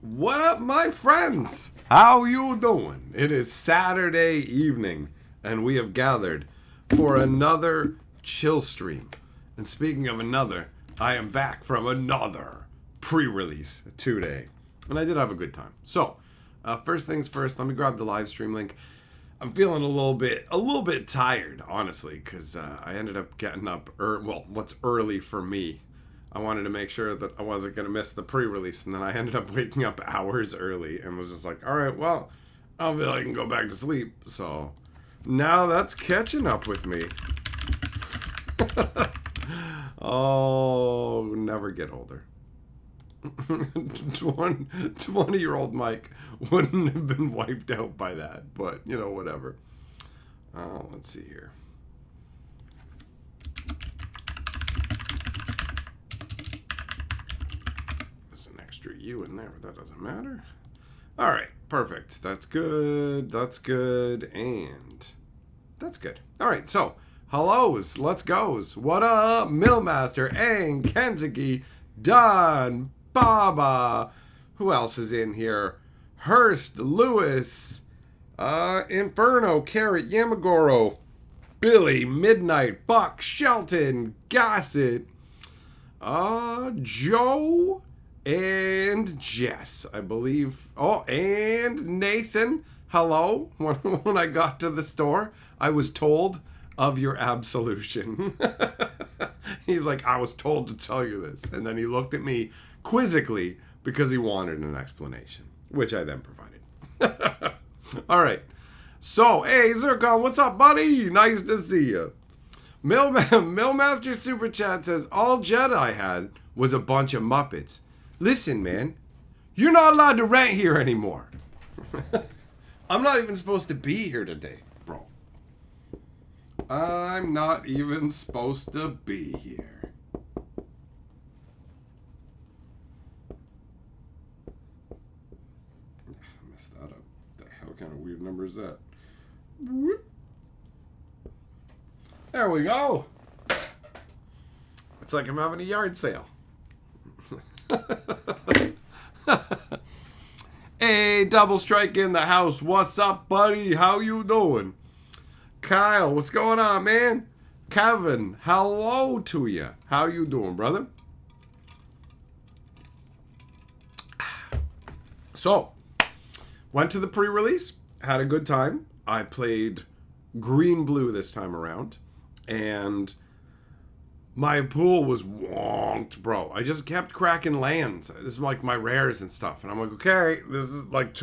What up, my friends? How you doing? It is Saturday evening, and we have gathered for another chill stream. And speaking of another, I am back from another pre-release today, and I did have a good time. So, first things first, let me grab the live stream link. I'm feeling a little bit tired, honestly, because I ended up getting up what's early for me. I wanted to make sure that I wasn't going to miss the pre-release, and then I ended up waking up hours early and was just like, all right, well, I feel I can go back to sleep. So now that's catching up with me. Oh, never get older. 20-year-old Mike wouldn't have been wiped out by that, but, you know, whatever. Let's see here. You in there, but that doesn't matter. All right, perfect. That's good. That's good. And that's good. All right, so hellos, let's goes. What up, Millmaster and Kentucky, Don, Baba. Who else is in here? Hurst, Lewis, Inferno, Carrot, Yamagoro, Billy, Midnight, Buck, Shelton, Gossett, Joe, and Jess, I believe. Oh, and Nathan. Hello. When I got to the store, I was told of your absolution. He's like, I was told to tell you this. And then he looked at me quizzically because he wanted an explanation, which I then provided. All right. So, hey, Zircon, what's up, buddy? Nice to see you. Millmaster Super Chat says, all Jedi had was a bunch of Muppets. Listen, man, you're not allowed to rent here anymore. I'm not even supposed to be here today, bro. I'm not even supposed to be here. I messed that up. What the hell kind of weird number is that? Whoop. There we go. It's like I'm having a yard sale. Hey, Double Strike in the house. What's up, buddy? How you doing? Kyle, what's going on, man? Kevin, hello to you. How you doing, brother? So, went to the pre-release, had a good time. I played green blue this time around, and my pool was wonked, bro. I just kept cracking lands. This is like my rares and stuff. And I'm like, okay, this is like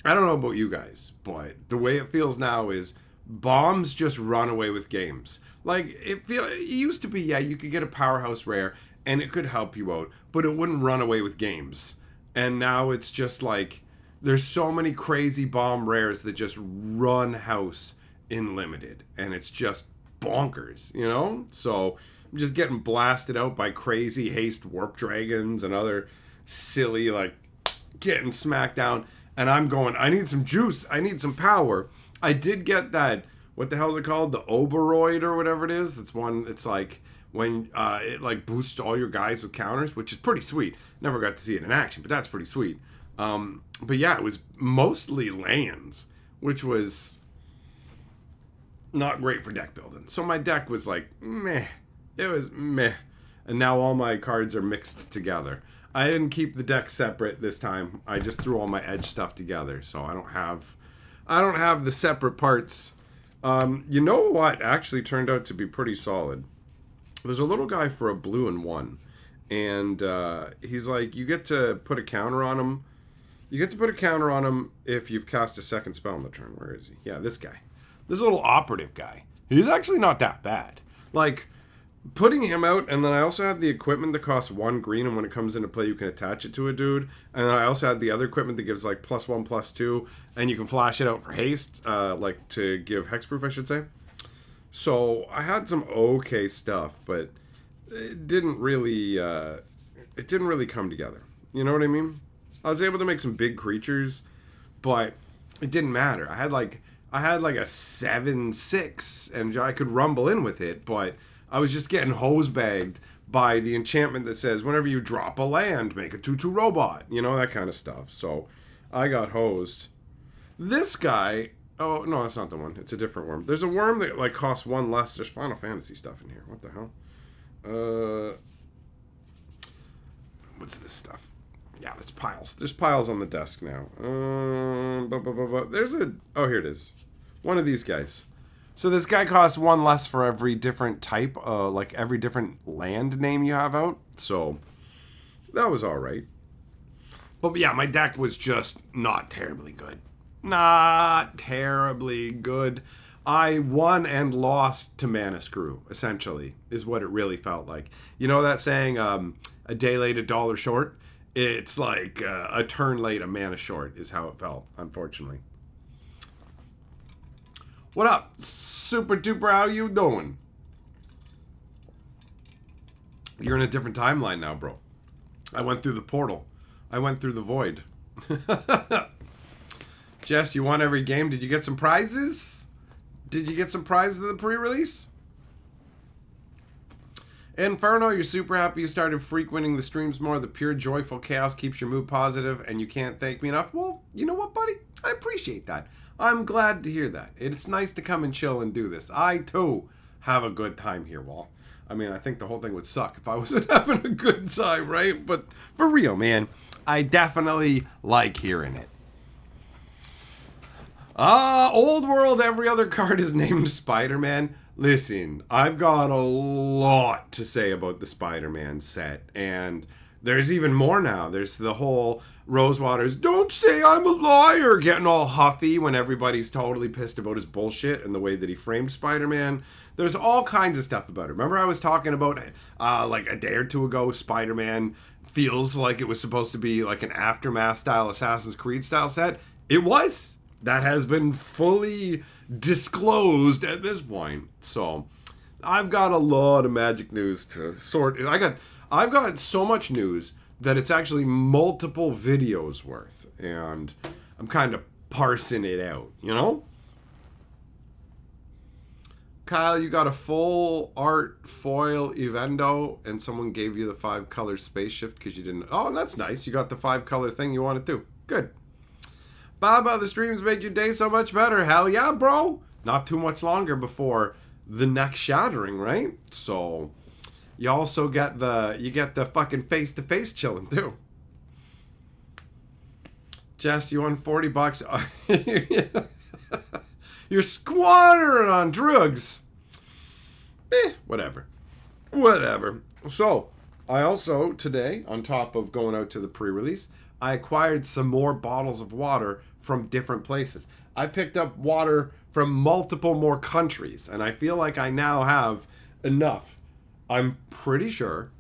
I don't know about you guys, but the way it feels now is bombs just run away with games. Like, it used to be, yeah, you could get a powerhouse rare and it could help you out, but it wouldn't run away with games. And now it's just like, there's so many crazy bomb rares that just run house in limited. And it's just bonkers, you know? So I'm just getting blasted out by crazy haste warp dragons and other silly, like, getting smacked down. And I'm going, I need some juice. I need some power. I did get that, what the hell is it called? The Oberoid or whatever it is. It's one, it's like when it like boosts all your guys with counters, which is pretty sweet. Never got to see it in action, but that's pretty sweet. But yeah, it was mostly lands, which was not great for deck building. So my deck was like, meh. It was meh. And now all my cards are mixed together. I didn't keep the deck separate this time. I just threw all my edge stuff together. So I don't have the separate parts. You know what actually turned out to be pretty solid? There's a little guy for a blue and 1. And he's like, you get to put a counter on him. You get to put a counter on him if you've cast a second spell on the turn. Where is he? Yeah, this guy. This little operative guy. He's actually not that bad. Like, putting him out, and then I also had the equipment that costs 1 green, and when it comes into play, you can attach it to a dude. And then I also had the other equipment that gives, like, +1/+2, and you can flash it out for haste, like, to give hexproof, I should say. So, I had some okay stuff, but it didn't really come together. You know what I mean? I was able to make some big creatures, but it didn't matter. I had like a 7/6, and I could rumble in with it, but I was just getting hose bagged by the enchantment that says whenever you drop a land, make a 2/2 robot. You know, that kind of stuff. So I got hosed. This guy... Oh, no, that's not the one. It's a different worm. There's a worm that, like, costs 1 less. There's Final Fantasy stuff in here. What the hell? What's this stuff? Yeah, there's piles. There's piles on the desk now. There's a... Oh, here it is. One of these guys. So this guy costs 1 less for every different type, like every different land name you have out. So that was all right. But yeah, my deck was just not terribly good. Not terribly good. I won and lost to Mana Screw, essentially, is what it really felt like. You know that saying, a day late, $1 short? It's like a turn late, a mana short is how it felt, unfortunately. What up, super duper, how you doing? You're in a different timeline now, bro. I went through the portal. I went through the void. Jess, you won every game. Did you get some prizes? Did you get some prizes in the pre-release? Inferno, you're super happy you started frequenting the streams more. The pure joyful chaos keeps your mood positive, and you can't thank me enough. Well, you know what, buddy? I appreciate that. I'm glad to hear that. It's nice to come and chill and do this. I, too, have a good time here, Wall. I mean, I think the whole thing would suck if I wasn't having a good time, right? But for real, man, I definitely like hearing it. Old World, every other card is named Spider-Man. Listen, I've got a lot to say about the Spider-Man set, and there's even more now. There's the whole Rosewater's, don't say I'm a liar, getting all huffy when everybody's totally pissed about his bullshit and the way that he framed Spider-Man. There's all kinds of stuff about it. Remember I was talking about, like a day or two ago, Spider-Man feels like it was supposed to be like an Aftermath-style, Assassin's Creed-style set? It was. That has been fully disclosed at this point. So I've got a lot of Magic news to sort. I've got so much news that it's actually multiple videos worth, and I'm kind of parsing it out, you know? Kyle, you got a full art foil Evendo, and someone gave you the 5-color space shift because you didn't... Oh, that's nice. You got the 5-color thing you wanted to. Good. Baba, the streams make your day so much better. Hell yeah, bro. Not too much longer before the next shattering, right? So you also get the fucking face-to-face chilling too. Jess, you won $40. You're squandering on drugs. Whatever. So I also today, on top of going out to the pre-release, I acquired some more bottles of water from different places. I picked up water from multiple more countries, and I feel like I now have enough. I'm pretty sure,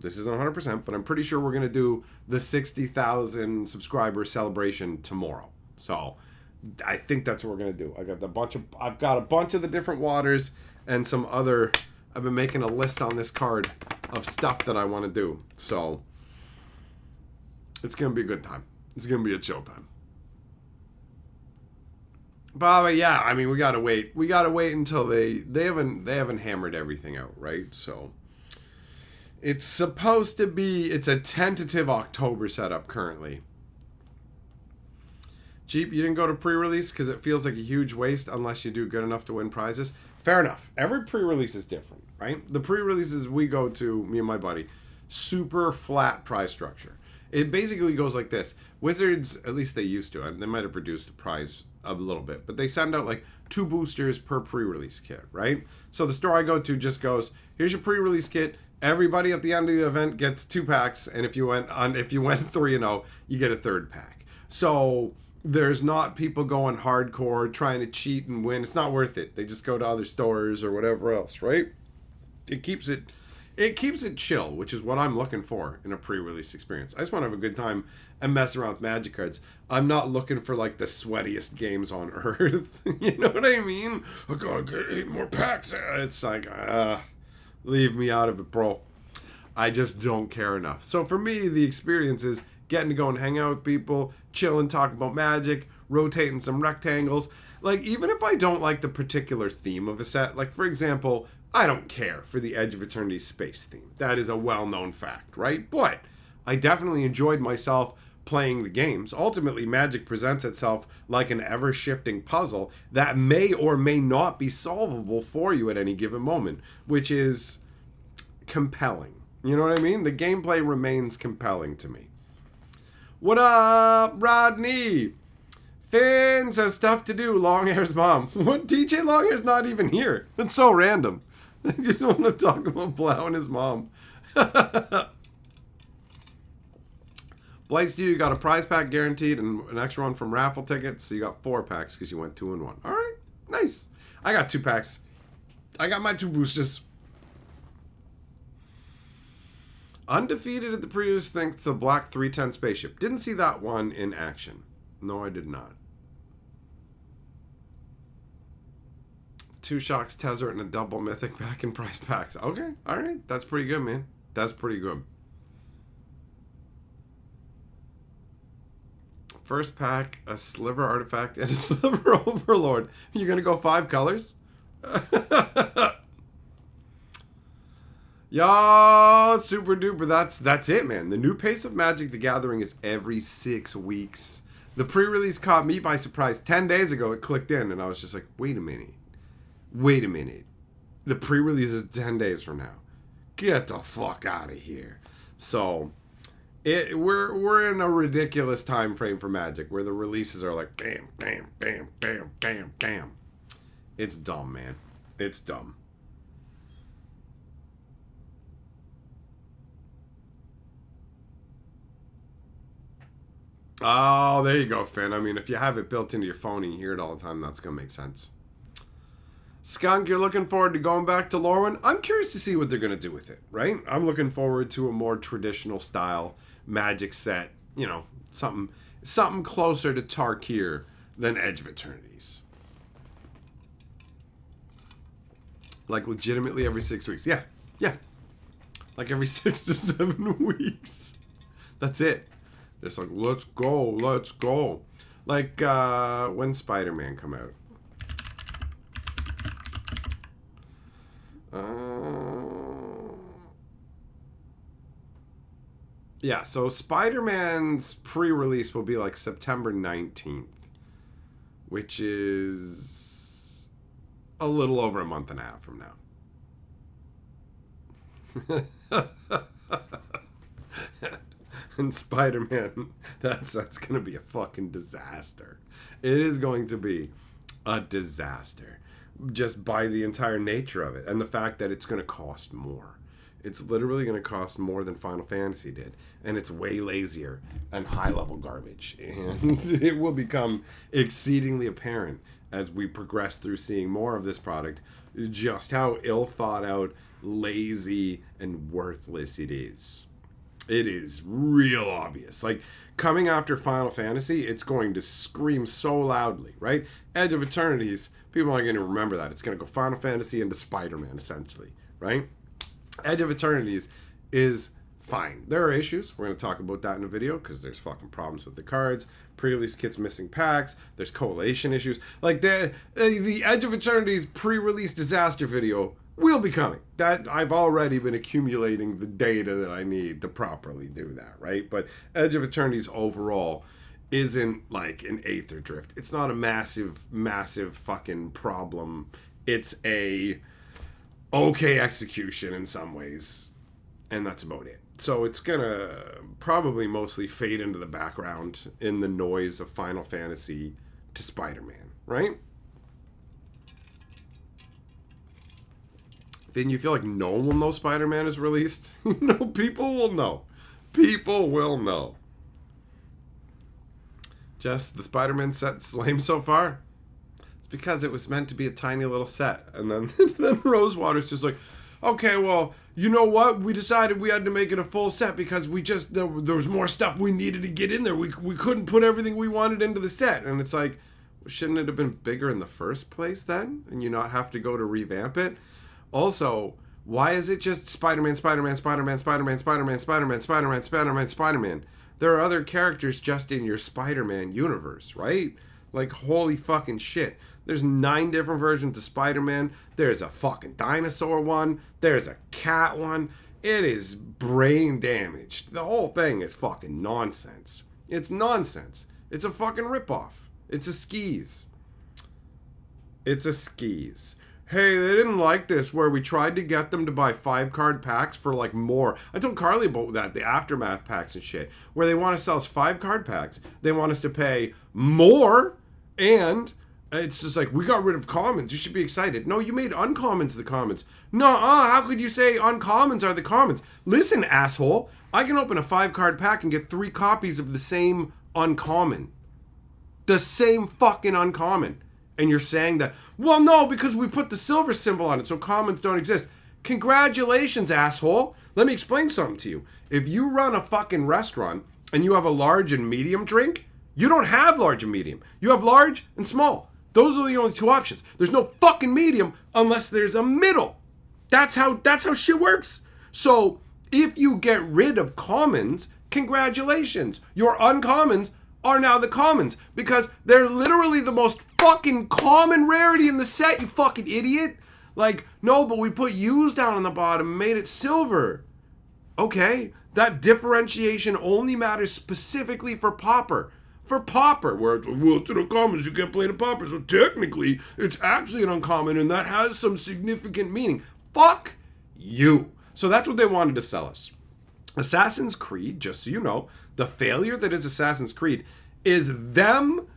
this isn't 100%, but I'm pretty sure we're going to do the 60,000 subscriber celebration tomorrow. So I think that's what we're going to do. I've got a bunch of the different waters and some other... I've been making a list on this card of stuff that I want to do. So it's going to be a good time. It's going to be a chill time. But yeah, I mean, we got to wait. We got to wait until they haven't hammered everything out, right? So it's supposed to be, it's a tentative October setup currently. Jeep, you didn't go to pre-release because it feels like a huge waste unless you do good enough to win prizes. Fair enough. Every pre-release is different, right? The pre-releases we go to, me and my buddy, super flat prize structure. It basically goes like this. Wizards, at least they used to, they might have reduced the prize a little bit, but they send out like 2 boosters per pre-release kit, right? So the store I go to just goes, here's your pre-release kit. Everybody at the end of the event gets 2 packs, and if you went 3-0, you get a 3rd pack. So there's not people going hardcore trying to cheat and win. It's not worth it. They just go to other stores or whatever else, right? It keeps it chill, which is what I'm looking for in a pre-release experience. I just want to have a good time and mess around with Magic cards. I'm not looking for like the sweatiest games on earth. You know what I mean? I gotta get 8 more packs. It's like, leave me out of it, bro. I just don't care enough. So for me, the experience is getting to go and hang out with people, chill and talk about Magic, rotating some rectangles. Like, even if I don't like the particular theme of a set, like, for example, I don't care for the Edge of Eternity space theme. That is a well-known fact, right? But I definitely enjoyed myself playing the games. Ultimately, Magic presents itself like an ever-shifting puzzle that may or may not be solvable for you at any given moment, which is compelling. You know what I mean? The gameplay remains compelling to me. What up, Rodney? Finn says stuff to do, Longhair's mom. What? DJ Longhair's not even here. That's so random. I just want to talk about Blau and his mom. Blake's, you got a prize pack guaranteed and an extra one from raffle tickets. So you got 4 packs because you went 2 and 1. All right, nice. I got 2 packs. I got my 2 boosters. Undefeated at the previous thanks to the Black 310 spaceship. Didn't see that one in action. No, I did not. 2 Shocks, Tezzeret, and a double mythic back in prize packs. Okay, all right. That's pretty good, man. That's pretty good. First pack, a Sliver Artifact, and a Sliver Overlord. You're going to go 5 colors? Yo, super duper. That's it, man. The new pace of Magic the Gathering is every 6 weeks. The pre-release caught me by surprise. 10 days ago, it clicked in, and I was just like, wait a minute. The pre-release is 10 days from now. Get the fuck out of here. So, we're in a ridiculous time frame for Magic, where the releases are like, bam, bam, bam, bam, bam, bam. It's dumb, man. It's dumb. Oh, there you go, Finn. I mean, if you have it built into your phone and you hear it all the time, that's going to make sense. Skunk, you're looking forward to going back to Lorwyn? I'm curious to see what they're going to do with it, right? I'm looking forward to a more traditional style Magic set. You know, something closer to Tarkir than Edge of Eternities. Like, legitimately every 6 weeks. Yeah. Like every 6 to 7 weeks. That's it. It's like, let's go. Like, when Spider-Man come out? Yeah, so Spider-Man's pre-release will be like September 19th, which is a little over a month and a half from now. And Spider-Man, that's going to be a fucking disaster. It is going to be a disaster. Just by the entire nature of it. And the fact that it's going to cost more. It's literally going to cost more than Final Fantasy did. And it's way lazier and high-level garbage. And it will become exceedingly apparent as we progress through seeing more of this product just how ill-thought-out, lazy, and worthless it is. It is real obvious. Like, coming after Final Fantasy, it's going to scream so loudly, right? Edge of Eternities, people aren't going to remember that. It's going to go Final Fantasy into Spider-Man, essentially, right? Edge of Eternities is fine. There are issues. We're going to talk about that in a video because there's fucking problems with the cards. Pre-release kits missing packs. There's collation issues. Like, the Edge of Eternities pre-release disaster video will be coming. That I've already been accumulating the data that I need to properly do that, right? But Edge of Eternities overall isn't like an Aether Drift. It's not a massive fucking problem. It's a okay execution in some ways, and that's about it. So it's gonna probably mostly fade into the background in the noise of Final Fantasy to Spider-Man, right? Then you feel like no one will know Spider-Man is released? No, people will know. People will know. Just the Spider-Man set's lame so far? It's because it was meant to be a tiny little set. And then Rosewater's just like, okay, well, you know what? We decided we had to make it a full set because there was more stuff we needed to get in there. We couldn't put everything we wanted into the set. And it's like, shouldn't it have been bigger in the first place then? And you not have to go to revamp it? Also, why is it just Spider-Man, Spider-Man, Spider-Man, Spider-Man, Spider-Man, Spider-Man, Spider-Man, Spider-Man, Spider-Man? There are other characters just in your Spider-Man universe, right? Like, holy fucking shit. There's 9 different versions of Spider-Man. There's a fucking dinosaur one. There's a cat one. It is brain damaged. The whole thing is fucking nonsense. It's nonsense. It's a fucking ripoff. It's a skis. It's a skis. Hey, they didn't like this where we tried to get them to buy 5-card packs for like more. I told Carly about that, the Aftermath packs and shit, where they want to sell us 5-card packs. They want us to pay more, and it's just like, we got rid of commons. You should be excited. No, you made uncommons the commons. Nuh-uh, how could you say uncommons are the commons? Listen, asshole, I can open a 5-card pack and get 3 copies of the same uncommon. The same fucking uncommon. And you're saying that, well, no, because we put the silver symbol on it, so commons don't exist. Congratulations, asshole. Let me explain something to you. If you run a fucking restaurant and you have a large and medium drink, you don't have large and medium. You have large and small. Those are the only 2 options. There's no fucking medium unless there's a middle. That's how shit works. So if you get rid of commons, congratulations. Your uncommons are now the commons, because they're literally the most fucking common rarity in the set, you fucking idiot. Like, no, but we put U's down on the bottom and made it silver. Okay, that differentiation only matters specifically for Pauper. For Pauper, where it's, well, to the commons, you can't play the Pauper, so technically, it's actually an uncommon, and that has some significant meaning. Fuck you. So that's what they wanted to sell us. Assassin's Creed, just so you know, the failure that is Assassin's Creed is them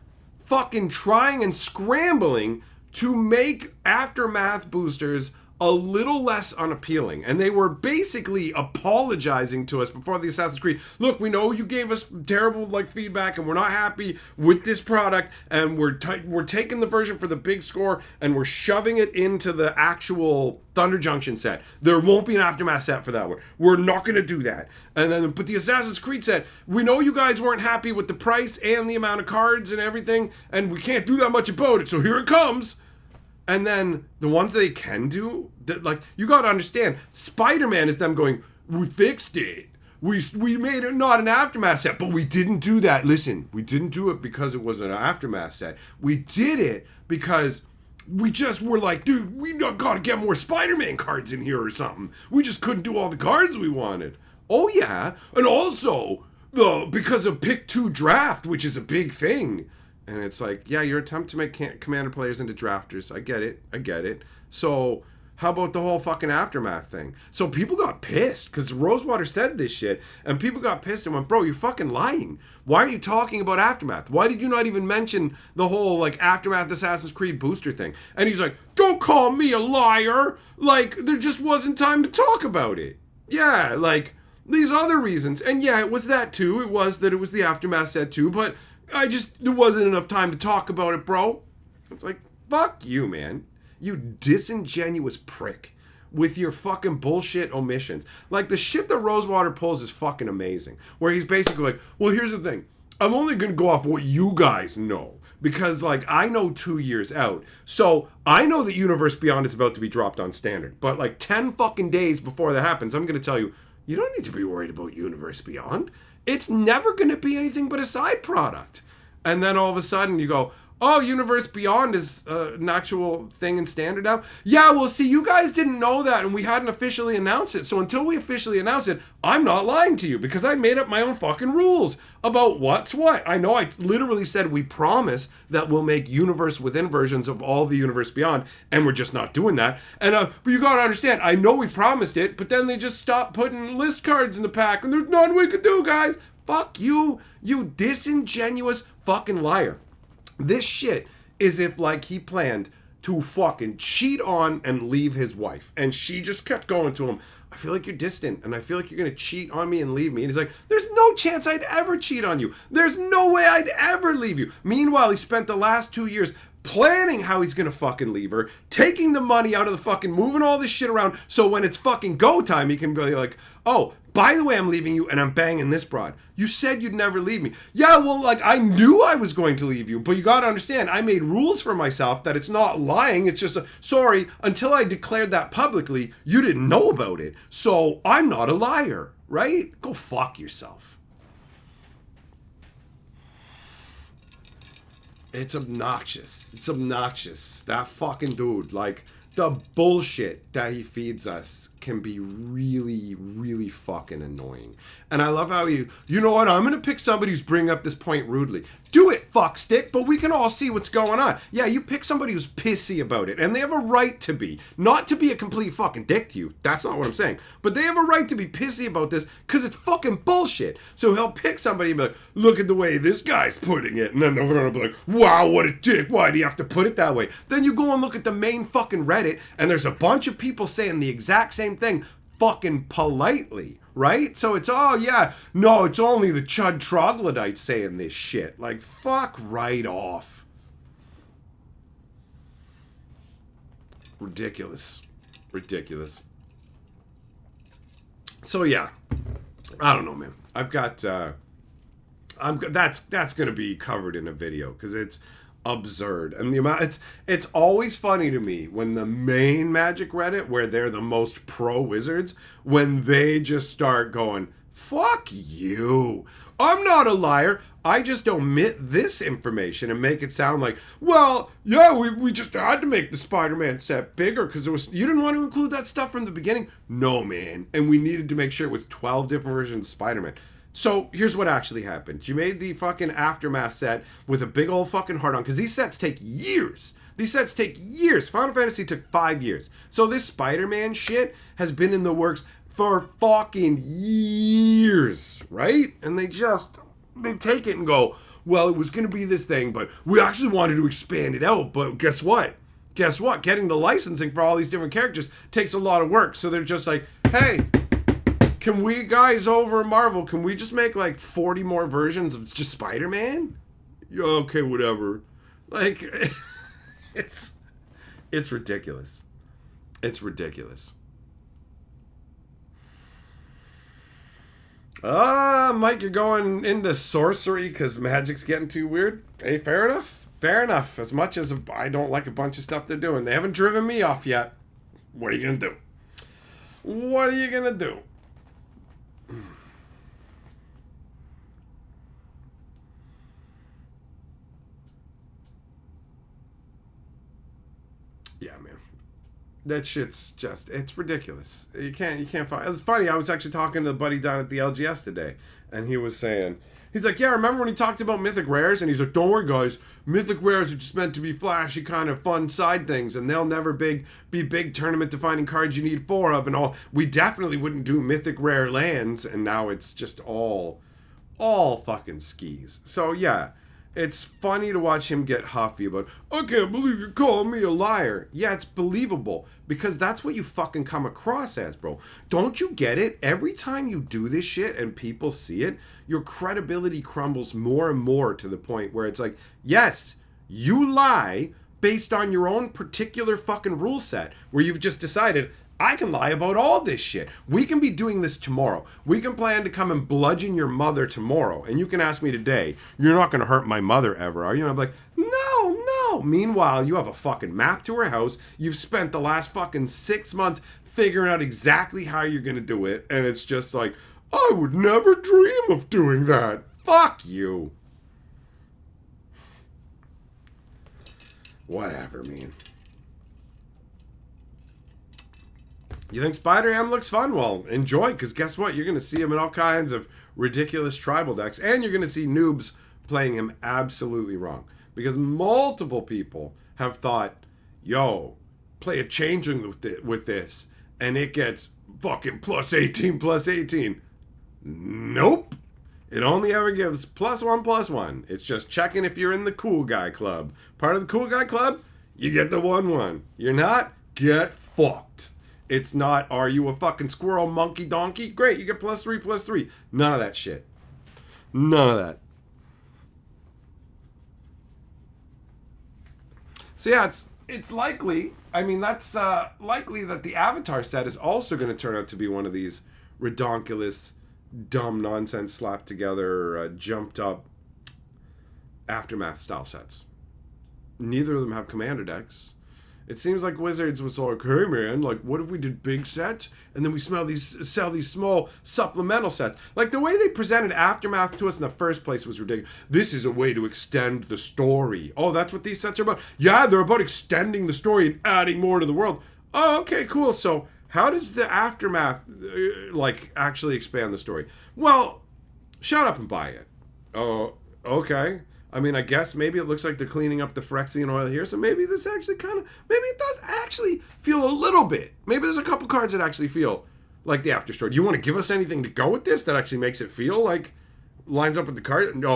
fucking trying and scrambling to make Aftermath boosters a little less unappealing. And they were basically apologizing to us before the Assassin's Creed. Look, we know you gave us terrible feedback and we're not happy with this product, and we're taking the version for the big score and we're shoving it into the actual Thunder Junction set. There won't be an Aftermath set for that one. We're not going to do that. And then, but the Assassin's Creed set, we know you guys weren't happy with the price and the amount of cards and everything, and we can't do that much about it, so here it comes. And then the ones they can do, that, you got to understand, Spider-Man is them going, we fixed it. We made it not an Aftermath set, but we didn't do that. Listen, we didn't do it because it was an Aftermath set. We did it because we just were like, dude, we got to get more Spider-Man cards in here or something. We just couldn't do all the cards we wanted. Oh, yeah. And also, because of Pick 2 draft, which is a big thing. And it's like, yeah, your attempt to make Commander players into drafters. I get it. So how about the whole fucking Aftermath thing? So people got pissed because Rosewater said this shit, and people got pissed and went, bro, you're fucking lying. Why are you talking about Aftermath? Why did you not even mention the whole Aftermath Assassin's Creed booster thing? And he's like, don't call me a liar. There just wasn't time to talk about it. Yeah, these other reasons. And yeah, it was that too. It was that it was the Aftermath set too, but there wasn't enough time to talk about it, bro. It's like, fuck you, man. You disingenuous prick with your fucking bullshit omissions. The shit that Rosewater pulls is fucking amazing. Where he's basically like, well, here's the thing. I'm only going to go off what you guys know. Because, I know 2 years out. So, I know that Universe Beyond is about to be dropped on Standard. But, 10 fucking days before that happens, I'm going to tell you, you don't need to be worried about Universe Beyond. It's never going to be anything but a side product. And then all of a sudden you go, oh, Universe Beyond is an actual thing in Standard now? Yeah, well, see, you guys didn't know that, and we hadn't officially announced it. So until we officially announce it, I'm not lying to you, because I made up my own fucking rules about what's what. I know I literally said we promise that we'll make Universe Within versions of all the Universe Beyond, and we're just not doing that. And but you gotta understand, I know we promised it, but then they just stopped putting list cards in the pack, and there's nothing we could do, guys. Fuck you, you disingenuous fucking liar. This shit is if he planned to fucking cheat on and leave his wife. And she just kept going to him, I feel like you're distant, and I feel like you're going to cheat on me and leave me. And he's like, there's no chance I'd ever cheat on you. There's no way I'd ever leave you. Meanwhile, he spent the last 2 years planning how he's going to fucking leave her, taking the money out of the fucking, moving all this shit around, so when it's fucking go time, he can be like, oh, by the way, I'm leaving you and I'm banging this broad. You said you'd never leave me. Yeah, well, I knew I was going to leave you, but you got to understand, I made rules for myself that it's not lying. It's just, sorry, until I declared that publicly, you didn't know about it. So I'm not a liar, right? Go fuck yourself. It's obnoxious. It's obnoxious. That fucking dude, like, the bullshit that he feeds us can be really, really fucking annoying. And I love how you know what, I'm gonna pick somebody who's bringing up this point rudely. Do it, fuckstick, but we can all see what's going on. Yeah, you pick somebody who's pissy about it, and they have a right to be. Not to be a complete fucking dick to you. That's not what I'm saying. But they have a right to be pissy about this, because it's fucking bullshit. So he'll pick somebody and be like, look at the way this guy's putting it. And then they're gonna be like, wow, what a dick. Why do you have to put it that way? Then you go and look at the main fucking Reddit, and there's a bunch of people saying the exact same thing fucking politely, right? So it's, oh yeah, no, it's only the chud troglodytes saying this shit. Like, fuck right off. Ridiculous. Ridiculous. So yeah, I don't know, man. I've got, that's gonna be covered in a video, because it's absurd. And the amount, it's always funny to me when the main Magic Reddit, where they're the most pro wizards, when they just start going, fuck you, I'm not a liar, I just omit this information and make it sound like, well, yeah, we just had to make the Spider-Man set bigger because you didn't want to include that stuff from the beginning. No, man. And we needed to make sure it was 12 different versions of Spider-Man. So here's what actually happened. You made the fucking Aftermath set with a big old fucking heart on, because these sets take years. These sets take years. Final Fantasy took 5 years. So this Spider-Man shit has been in the works for fucking years, right? And they take it and go, well, it was going to be this thing, but we actually wanted to expand it out. But guess what? Guess what? Getting the licensing for all these different characters takes a lot of work. So they're just like, hey, can we guys over at Marvel, can we just make like 40 more versions of just Spider-Man? Yeah, okay, whatever. Like, it's ridiculous. It's ridiculous. Mike, you're going into sorcery because magic's getting too weird? Hey, fair enough. Fair enough. As much as I don't like a bunch of stuff they're doing. They haven't driven me off yet. What are you going to do? What are you going to do? Yeah, man. That shit's just, it's ridiculous. You can't find, it's funny, I was actually talking to a buddy down at the LGS today, and he was saying, he's like, yeah, remember when he talked about Mythic Rares? And he's like, don't worry, guys, Mythic Rares are just meant to be flashy, kind of fun side things, and they'll never be big tournament defining cards you need 4 of and all. We definitely wouldn't do Mythic Rare lands, and now it's just all fucking skis. So yeah, it's funny to watch him get huffy about, I can't believe you're calling me a liar. Yeah, it's believable, because that's what you fucking come across as, bro. Don't you get it? Every time you do this shit and people see it, your credibility crumbles more and more to the point where it's like, yes, you lie based on your own particular fucking rule set, where you've just decided, I can lie about all this shit. We can be doing this tomorrow. We can plan to come and bludgeon your mother tomorrow. And you can ask me today, you're not going to hurt my mother ever, are you? And I'm like, no. Meanwhile, you have a fucking map to her house. You've spent the last fucking 6 months figuring out exactly how you're going to do it. And it's just like, I would never dream of doing that. Fuck you. Whatever, man. You think Spider-Ham looks fun? Well, enjoy, because guess what? You're going to see him in all kinds of ridiculous tribal decks, and you're going to see noobs playing him absolutely wrong. Because multiple people have thought, yo, play a changeling with this, and it gets fucking +18/+18. Nope. It only ever gives +1/+1. It's just checking if you're in the cool guy club. Part of the cool guy club, you get the 1/1. You're not, get fucked. It's not, are you a fucking squirrel, monkey, donkey? Great, you get +3/+3. None of that shit. None of that. So yeah, it's likely, I mean, that's likely that the Avatar set is also going to turn out to be one of these redonkulous, dumb nonsense slapped together, jumped up Aftermath style sets. Neither of them have commander decks. It seems like Wizards was like, hey man, like what if we did big sets and then we sell these small supplemental sets? Like the way they presented Aftermath to us in the first place was ridiculous. This is a way to extend the story. Oh, that's what these sets are about? Yeah, they're about extending the story and adding more to the world. Oh, okay, cool. So how does the Aftermath like actually expand the story? Well, shut up and buy it. Oh, okay. I mean, I guess maybe it looks like they're cleaning up the Phyrexian oil here, so maybe this actually maybe it does actually feel a little bit. Maybe there's a couple cards that actually feel like the after story. Do you want to give us anything to go with this that actually makes it feel like lines up with the card? No,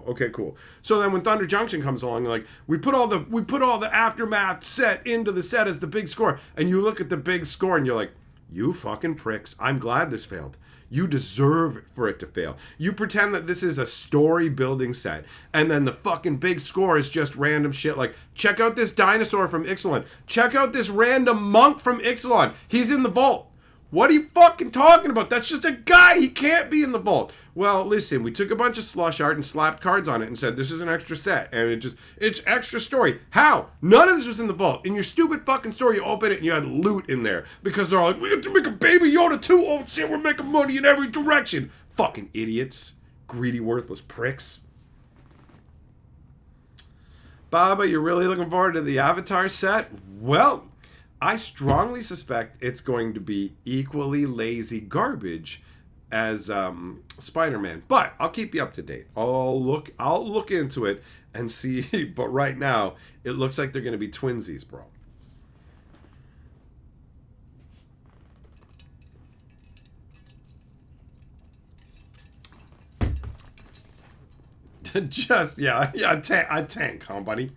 okay, cool. So then when Thunder Junction comes along, like we put all the Aftermath set into the set as the big score, and you look at the big score and you're like, you fucking pricks, I'm glad this failed. You deserve for it to fail. You pretend that this is a story building set, and then the fucking big score is just random shit like, check out this dinosaur from Ixalan. Check out this random monk from Ixalan. He's in the vault. What are you fucking talking about? That's just a guy. He can't be in the vault. Well, listen, we took a bunch of slush art and slapped cards on it and said, this is an extra set. And it's extra story. How? None of this was in the vault. In your stupid fucking story, you open it and you had loot in there. Because they're all like, we have to make a Baby Yoda too. Oh shit, we're making money in every direction. Fucking idiots. Greedy, worthless pricks. Baba, you're really looking forward to the Avatar set? Well, I strongly suspect it's going to be equally lazy garbage as Spider-Man, but I'll keep you up to date. I'll look into it and see. But right now, it looks like they're going to be twinsies, bro. Just a tank, huh, buddy?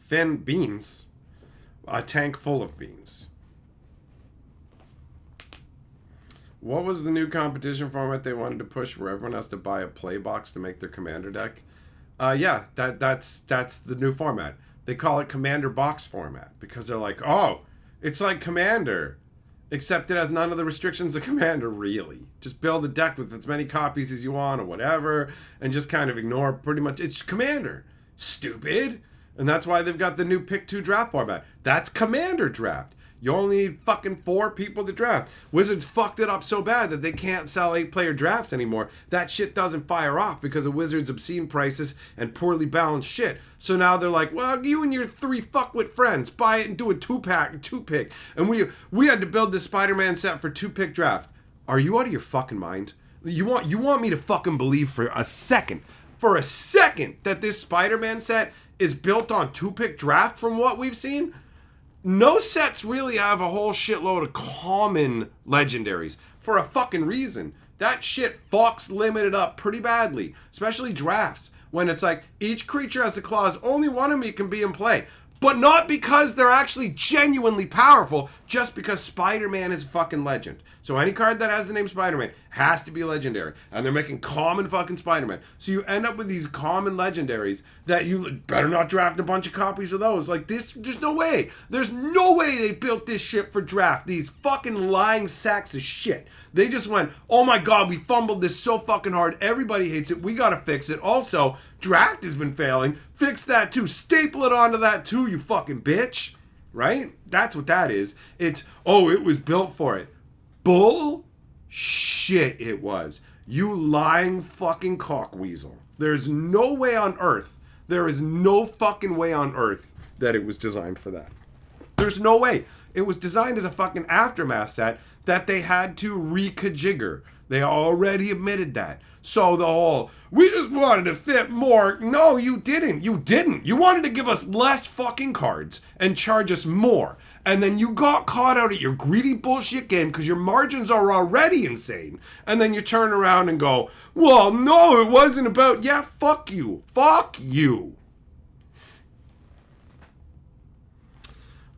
Finn, beans. A tank full of beans. What was the new competition format they wanted to push where everyone has to buy a play box to make their commander deck? That's the new format. They call it commander box format because they're like, oh, it's like commander, except it has none of the restrictions of commander, really. Just build a deck with as many copies as you want or whatever, and just kind of ignore pretty much, it's commander. Stupid. And that's why they've got the new pick 2 draft format. That's commander draft. You only need fucking 4 people to draft. Wizards fucked it up so bad that they can't sell 8-player drafts anymore. That shit doesn't fire off because of Wizards' obscene prices and poorly balanced shit. So now they're like, well, you and your 3 fuckwit friends buy it and do a 2-pick. And we had to build this Spider-Man set for 2-pick draft. Are you out of your fucking mind? You want me to fucking believe for a second that this Spider-Man set is built on 2-pick draft from what we've seen? No sets really have a whole shitload of common legendaries for a fucking reason. That shit fucks limited up pretty badly, especially drafts, when it's like each creature has the clause, only one of me can be in play. But not because they're actually genuinely powerful, just because Spider-Man is a fucking legend. So any card that has the name Spider-Man has to be legendary. And they're making common fucking Spider-Man. So you end up with these common legendaries that you better not draft a bunch of copies of those. Like this, there's no way. There's no way they built this shit for draft. These fucking lying sacks of shit. They just went, oh my god, we fumbled this so fucking hard. Everybody hates it. We gotta fix it. Also, draft has been failing. Fix that too. Staple it onto that too, you fucking bitch. Right? That's what that is. It's, oh, it was built for it. Bull shit it was. You lying fucking cockweasel. There's no way on earth. There is no fucking way on earth that it was designed for that. There's no way. It was designed as a fucking Aftermath set that they had to rekajigger. They already admitted that. So the whole, we just wanted to fit more. No, you didn't. You didn't. You wanted to give us less fucking cards and charge us more. And then you got caught out at your greedy bullshit game because your margins are already insane. And then you turn around and go, well, no, it wasn't about, yeah, fuck you. Fuck you.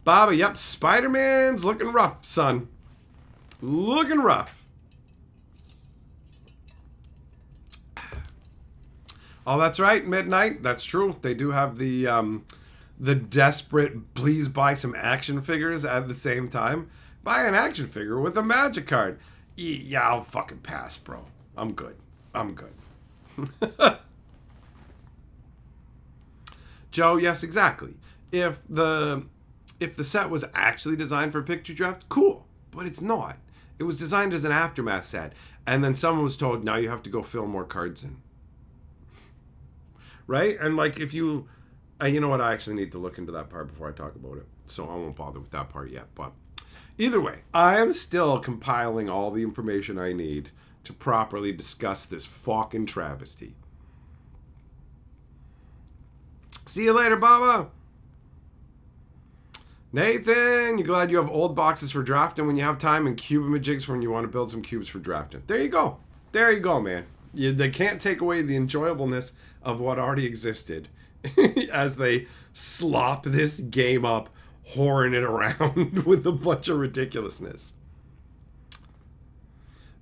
Baba, yep, Spider-Man's looking rough, son. Looking rough. Oh, that's right, Midnight. That's true. They do have the desperate, please buy some action figures at the same time. Buy an action figure with a magic card. Yeah, I'll fucking pass, bro. I'm good. Joe, yes, exactly. If the If the set was actually designed for picture draft, cool. But it's not. It was designed as an aftermath set. And then someone was told, now you have to go fill more cards in. Right? And like if you... you know what? I actually need to look into that part before I talk about it. So I won't bother with that part yet. But either way, I am still compiling all the information I need to properly discuss this fucking travesty. See you later, Baba. Nathan, you glad you have old boxes for drafting when you have time and cube-a-majigs for when you want to build some cubes for drafting. There you go. There you go, man. They can't take away the enjoyableness of what already existed as they slop this game up, whoring it around with a bunch of ridiculousness.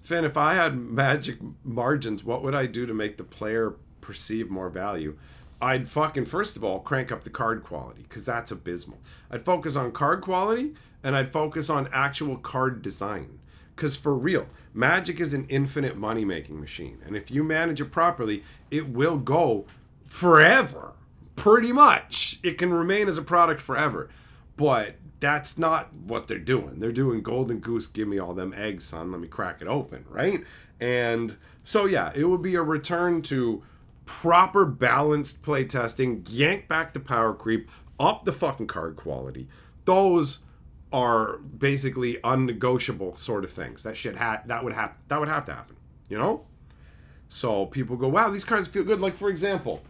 Finn, if I had magic margins, what would I do to make the player perceive more value? I'd fucking, first of all, crank up the card quality, because that's abysmal. I'd focus on card quality, and I'd focus on actual card design. Because for real, Magic is an infinite money-making machine. And if you manage it properly, it will go forever. Pretty much. It can remain as a product forever. But that's not what they're doing. They're doing golden goose, give me all them eggs, son. Let me crack it open, right? And so, yeah, it would be a return to proper balanced playtesting, yank back the power creep, up the fucking card quality. Those are basically unnegotiable sort of things. That shit that would have to happen, you know? So people go, wow, these cards feel good. Like, for example,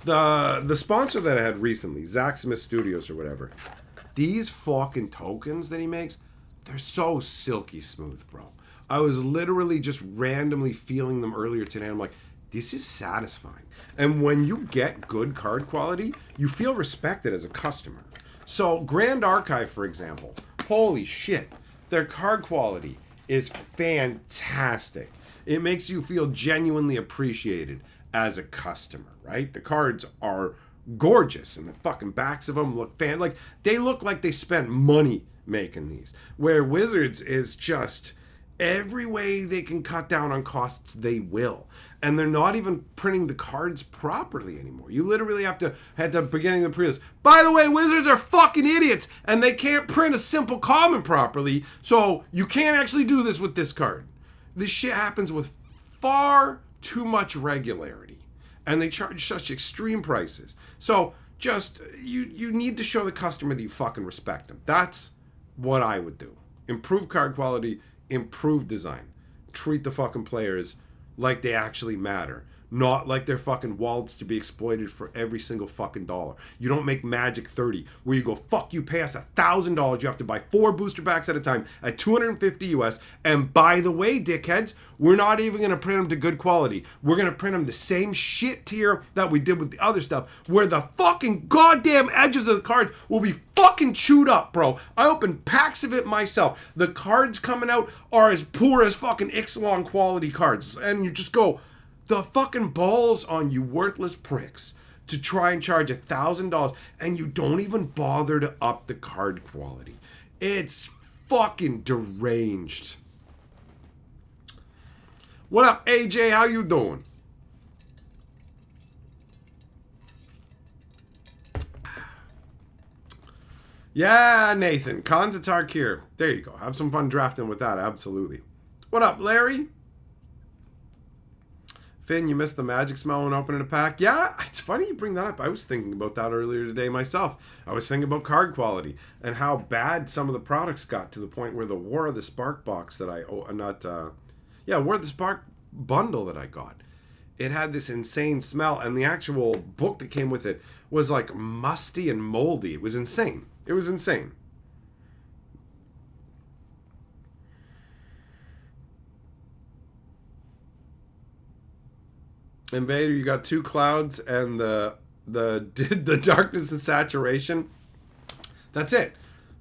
the sponsor that I had recently, Zach Smith Studios or whatever, these fucking tokens that he makes, they're so silky smooth, bro. I was literally just randomly feeling them earlier today. I'm like, this is satisfying. And when you get good card quality, you feel respected as a customer. So Grand Archive, for example, holy shit, their card quality is fantastic. It makes you feel genuinely appreciated as a customer, right? The cards are gorgeous, and the fucking backs of them look like they look like they spent money making these. Where Wizards is just every way they can cut down on costs, they will. And they're not even printing the cards properly anymore. You literally have to, at the beginning of the pre-list, by the way, Wizards are fucking idiots, and they can't print a simple common properly, so you can't actually do this with this card. This shit happens with far too much regularity, and they charge such extreme prices. So just, you need to show the customer that you fucking respect them. That's what I would do. Improve card quality, improve design. Treat the fucking players like they actually matter. Not like they're fucking wallets to be exploited for every single fucking dollar. You don't make Magic 30 where you go, fuck you, pay us $1,000. You have to buy 4 booster packs at a time at $250 US. And by the way, dickheads, we're not even going to print them to good quality. We're going to print them the same shit tier that we did with the other stuff, where the fucking goddamn edges of the cards will be fucking chewed up, bro. I opened packs of it myself. The cards coming out are as poor as fucking Ixalan quality cards. And you just go, the fucking balls on you worthless pricks to try and charge $1,000, and you don't even bother to up the card quality. It's fucking deranged. What up, AJ? How you doing? Yeah, Nathan. Khans of Tarkir. There you go. Have some fun drafting with that. Absolutely. What up, Larry? Finn, you missed the magic smell when opening a pack? Yeah, it's funny you bring that up. I was thinking about that earlier today myself. I was thinking about card quality and how bad some of the products got, to the point where the War of the Spark box that War of the Spark bundle that I got, it had this insane smell, and the actual book that came with it was like musty and moldy. It was insane. It was insane. Invader, you got 2 clouds and the darkness and saturation. That's it.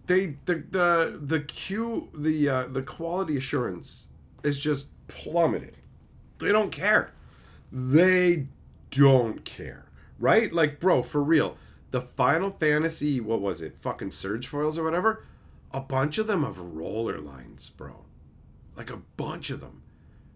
The quality assurance is just plummeted. They don't care. They don't care. Right? Like, bro, for real. The Final Fantasy, what was it? Fucking Surge foils or whatever? A bunch of them have roller lines, bro. Like a bunch of them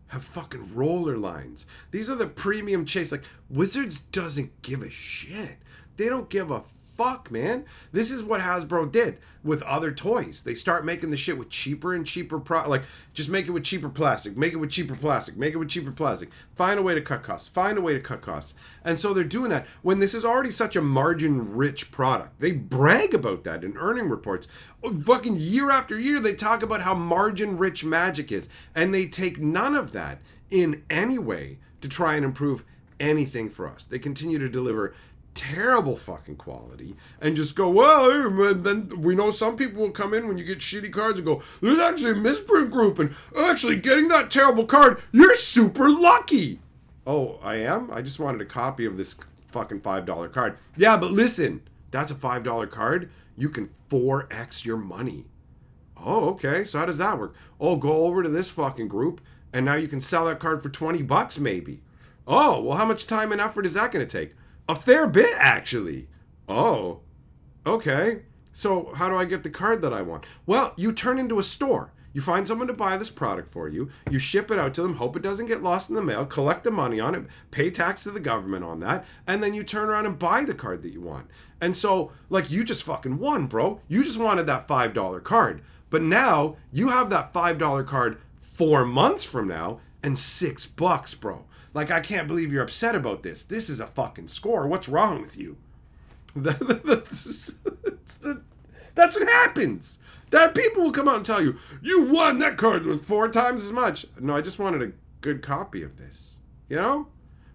have fucking roller lines. These are the premium chase. Like, Wizards doesn't give a shit. They don't give a fuck, man? This is what Hasbro did with other toys. They start making the shit with cheaper and cheaper like just make it with cheaper plastic, make it with cheaper plastic, make it with cheaper plastic. Find a way to cut costs. Find a way to cut costs. And so they're doing that when this is already such a margin-rich product. They brag about that in earning reports. Fucking year after year, they talk about how margin-rich Magic is, and they take none of that in any way to try and improve anything for us. They continue to deliver terrible fucking quality and just go, well, then we know some people will come in when you get shitty cards and go, there's actually a misprint group, and actually getting that terrible card, you're super lucky. Oh, I am? I just wanted a copy of this fucking $5 card. Yeah, but listen, that's a $5 card. You can 4x your money. Oh, okay. So how does that work? Oh, go over to this fucking group and now you can sell that card for $20 maybe. Oh, well, how much time and effort is that going to take? A fair bit, actually. Oh, okay. So how do I get the card that I want? Well, you turn into a store. You find someone to buy this product for you. You ship it out to them, hope it doesn't get lost in the mail, collect the money on it, pay tax to the government on that, and then you turn around and buy the card that you want. And so, like, you just fucking won, bro. You just wanted that $5 card. But now, you have that $5 card 4 months from now and $6, bro. Like, I can't believe you're upset about this. This is a fucking score. What's wrong with you? That's what happens. That people will come out and tell you, you won that card with 4 times as much. No, I just wanted a good copy of this. You know?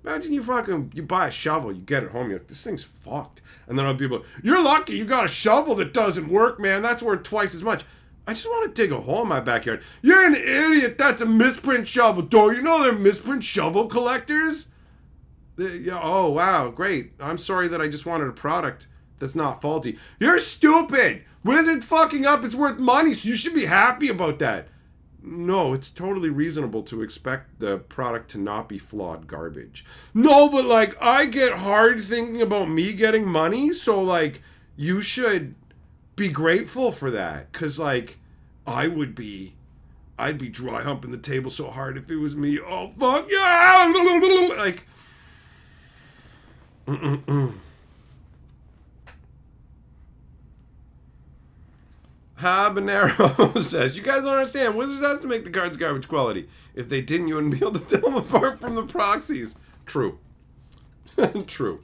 Imagine you buy a shovel, you get it home, you're like, this thing's fucked. And then other people, you're lucky you got a shovel that doesn't work, man. That's worth twice as much. I just want to dig a hole in my backyard. You're an idiot. That's a misprint shovel. Don't you know they're misprint shovel collectors? Oh, wow. Great. I'm sorry that I just wanted a product that's not faulty. You're stupid. Wizard fucking up is worth money, so you should be happy about that. No, it's totally reasonable to expect the product to not be flawed garbage. No, but like, I get hard thinking about me getting money, so like, you should be grateful for that, because like I'd be dry humping the table so hard if it was me. Oh fuck yeah, like Habanero says, you guys don't understand, Wizards has to make the cards garbage quality. If they didn't, you wouldn't be able to tell them apart from the proxies. True. True.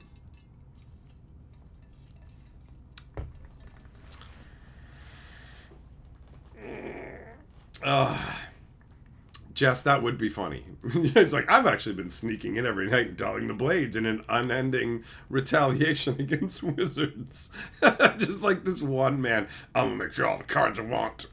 Jess, that would be funny. It's like, I've actually been sneaking in every night and dulling the blades in an unending retaliation against Wizards. Just like this one man. I'm gonna make sure all the cards I want.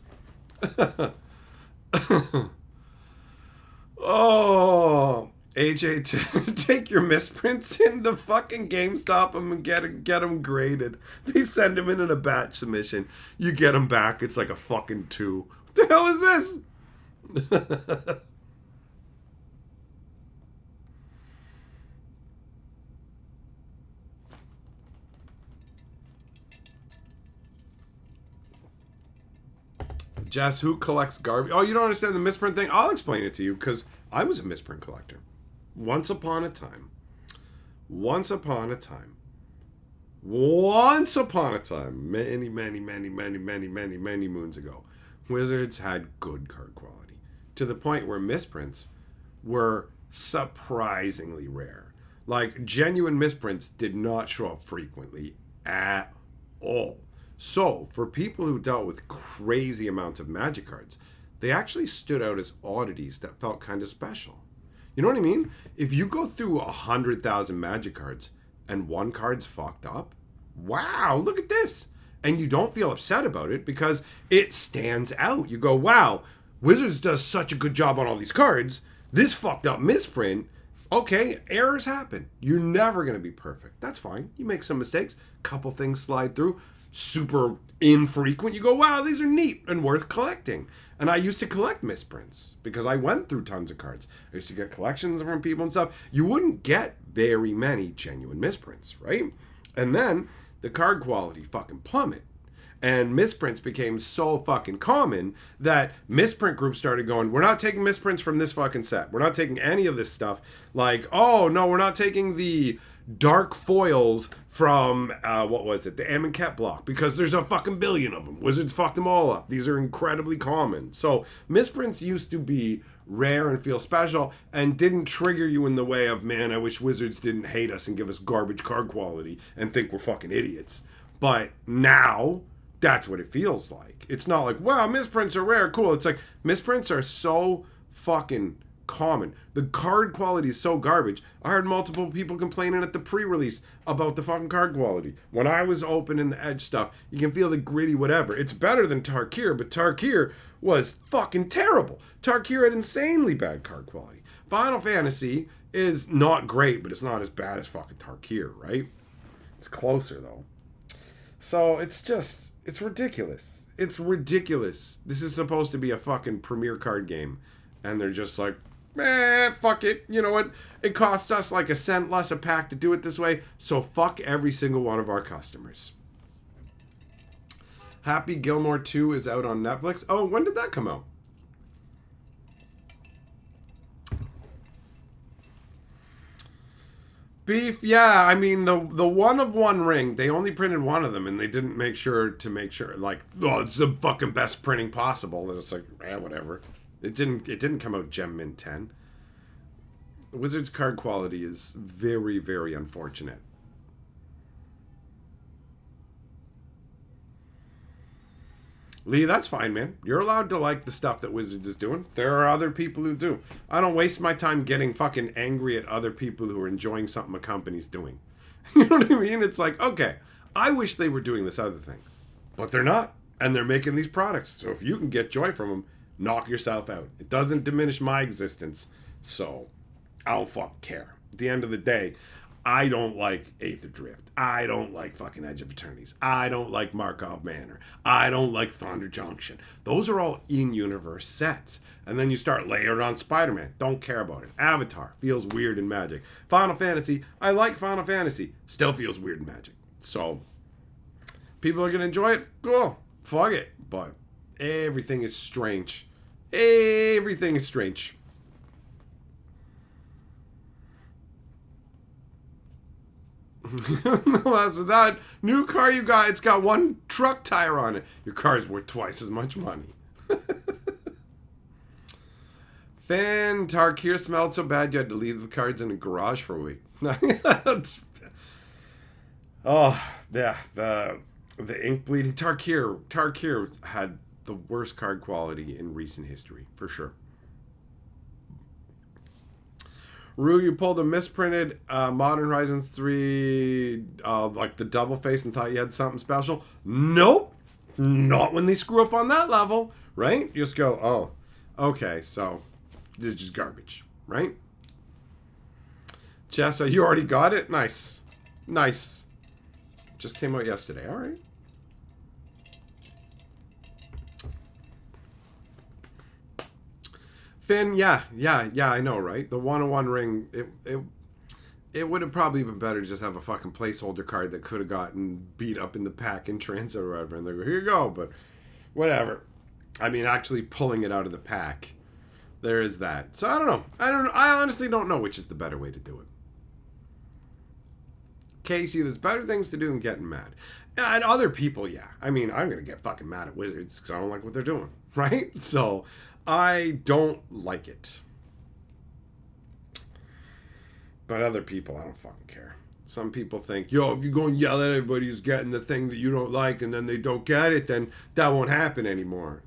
Oh, AJ, take your misprints into fucking GameStop them and get them graded. They send them in a batch submission. You get them back. It's like a fucking 2. What the hell is this? Jess, who collects garbage? Oh, you don't understand the misprint thing? I'll explain it to you, because I was a misprint collector. Once upon a time, many moons ago, Wizards had good card quality, to the point where misprints were surprisingly rare. Like, genuine misprints did not show up frequently at all. So, for people who dealt with crazy amounts of Magic cards, they actually stood out as oddities that felt kind of special. You know what I mean? If you go through 100,000 Magic cards and one card's fucked up, wow, look at this. And you don't feel upset about it because it stands out. You go, wow, Wizards does such a good job on all these cards. This fucked up misprint. Okay, errors happen. You're never going to be perfect. That's fine. You make some mistakes. Couple things slide through. Super infrequent. You go, wow, these are neat and worth collecting. And I used to collect misprints because I went through tons of cards. I used to get collections from people and stuff. You wouldn't get very many genuine misprints, right? And then the card quality fucking plummet. And misprints became so fucking common that misprint groups started going, we're not taking misprints from this fucking set. We're not taking any of this stuff. Like, oh, no, we're not taking the dark foils from, what was it, the Amonkhet block, because there's a fucking billion of them. Wizards fucked them all up. These are incredibly common. So misprints used to be rare and feel special and didn't trigger you in the way of, man, I wish Wizards didn't hate us and give us garbage card quality and think we're fucking idiots. But now, that's what it feels like. It's not like, wow, misprints are rare, cool. It's like, misprints are so fucking common. The card quality is so garbage. I heard multiple people complaining at the pre-release about the fucking card quality. When I was opening the Edge stuff, you can feel the gritty whatever. It's better than Tarkir, but Tarkir was fucking terrible. Tarkir had insanely bad card quality. Final Fantasy is not great, but it's not as bad as fucking Tarkir, right? It's closer though. So it's ridiculous. It's ridiculous. This is supposed to be a fucking premier card game. And they're just like, fuck it. You know what? It costs us like a cent less a pack to do it this way. So fuck every single one of our customers. Happy Gilmore 2 is out on Netflix. Oh, when did that come out? Beef, yeah. I mean, the one of One Ring, they only printed one of them, and they didn't make sure, like, oh, it's the fucking best printing possible. And it's like, whatever. It didn't come out Gem Mint 10. Wizards card quality is very, very unfortunate. Lee, that's fine, man. You're allowed to like the stuff that Wizards is doing. There are other people who do. I don't waste my time getting fucking angry at other people who are enjoying something a company's doing. You know what I mean? It's like, okay, I wish they were doing this other thing. But they're not. And they're making these products. So if you can get joy from them, knock yourself out. It doesn't diminish my existence. So I don't fucking care. At the end of the day, I don't like Eighth Adrift. I don't like fucking Edge of Eternities. I don't like Markov Manor. I don't like Thunder Junction. Those are all in-universe sets. And then you start layering on Spider-Man. Don't care about it. Avatar feels weird in Magic. Final Fantasy, I like Final Fantasy. Still feels weird in Magic. So, people are going to enjoy it? Cool. Fuck it. But everything is strange. Everything is strange. So that new car you got, it's got one truck tire on it. Your car's worth twice as much money. Fan Tarkir smelled so bad you had to leave the cards in a garage for a week. Oh, yeah, the ink bleeding. Tarkir had the worst card quality in recent history, for sure. Rue, you pulled a misprinted Modern Horizons 3, like the double face, and thought you had something special? Nope. Not when they screw up on that level, right? You just go, oh, okay, so this is just garbage, right? Jessa, you already got it? Nice. Nice. Just came out yesterday. All right. Finn, yeah, I know, right? The one-on-one ring, it would have probably been better to just have a fucking placeholder card that could have gotten beat up in the pack in transit or whatever, and they go, here you go, but whatever. I mean, actually pulling it out of the pack, there is that. So I don't know. I honestly don't know which is the better way to do it. Casey, there's better things to do than getting mad. And other people, yeah. I mean, I'm going to get fucking mad at Wizards because I don't like what they're doing, right? So I don't like it. But other people, I don't fucking care. Some people think, yo, if you go and yell at everybody who's getting the thing that you don't like and then they don't get it, then that won't happen anymore.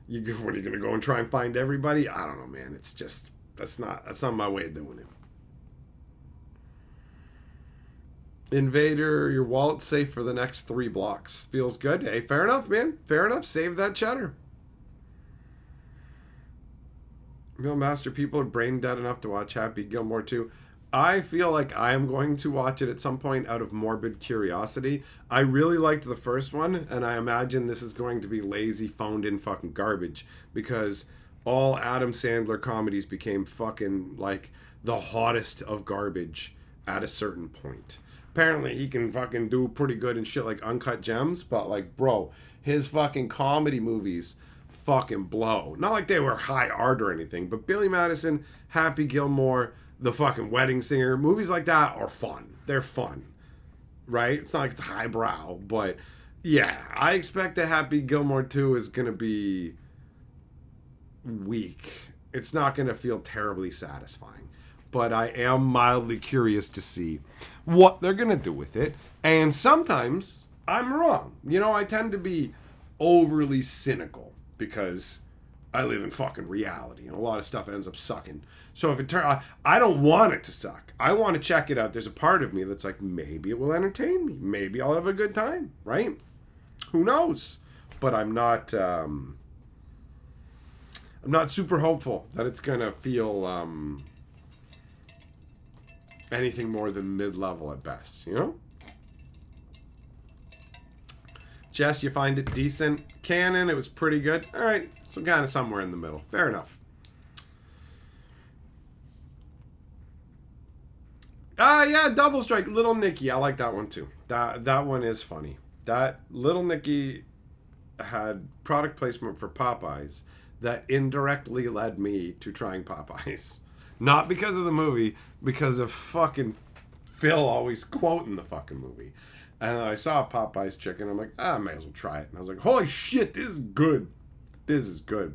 What are you going to go and try and find everybody? I don't know, man. It's just, that's not my way of doing it. Invader, your wallet's safe for the next 3 blocks. Feels good. Hey, fair enough, man. Fair enough. Save that cheddar. Real Master, people are brain dead enough to watch Happy Gilmore 2. I feel like I am going to watch it at some point out of morbid curiosity. I really liked the first one, and I imagine this is going to be lazy, phoned-in fucking garbage, because all Adam Sandler comedies became fucking, like, the hottest of garbage at a certain point. Apparently, he can fucking do pretty good and shit like Uncut Gems, but, like, bro, his fucking comedy movies fucking blow. Not like they were high art or anything, but Billy Madison, Happy Gilmore, The fucking Wedding Singer. Movies like that are fun. They're fun. Right? It's not like it's highbrow, but yeah, I expect that Happy Gilmore 2 is going to be weak. It's not going to feel terribly satisfying. But I am mildly curious to see what they're going to do with it. And sometimes I'm wrong. You know, I tend to be overly cynical because I live in fucking reality and a lot of stuff ends up sucking. So if it turns, I don't want it to suck. I want to check it out. There's a part of me that's like, maybe it will entertain me. Maybe I'll have a good time, right? Who knows? But I'm not super hopeful that it's gonna feel anything more than mid-level at best, you know? Jess, you find it decent? Canon, it was pretty good. All right, so kind of somewhere in the middle. Fair enough. Yeah, Double Strike, Little Nicky. I like that one too. That one is funny. That Little Nicky had product placement for Popeyes that indirectly led me to trying Popeyes. Not because of the movie, because of fucking Phil always quoting the fucking movie. And I saw Popeyes chicken. I'm like, I may as well try it. And I was like, holy shit, this is good. This is good.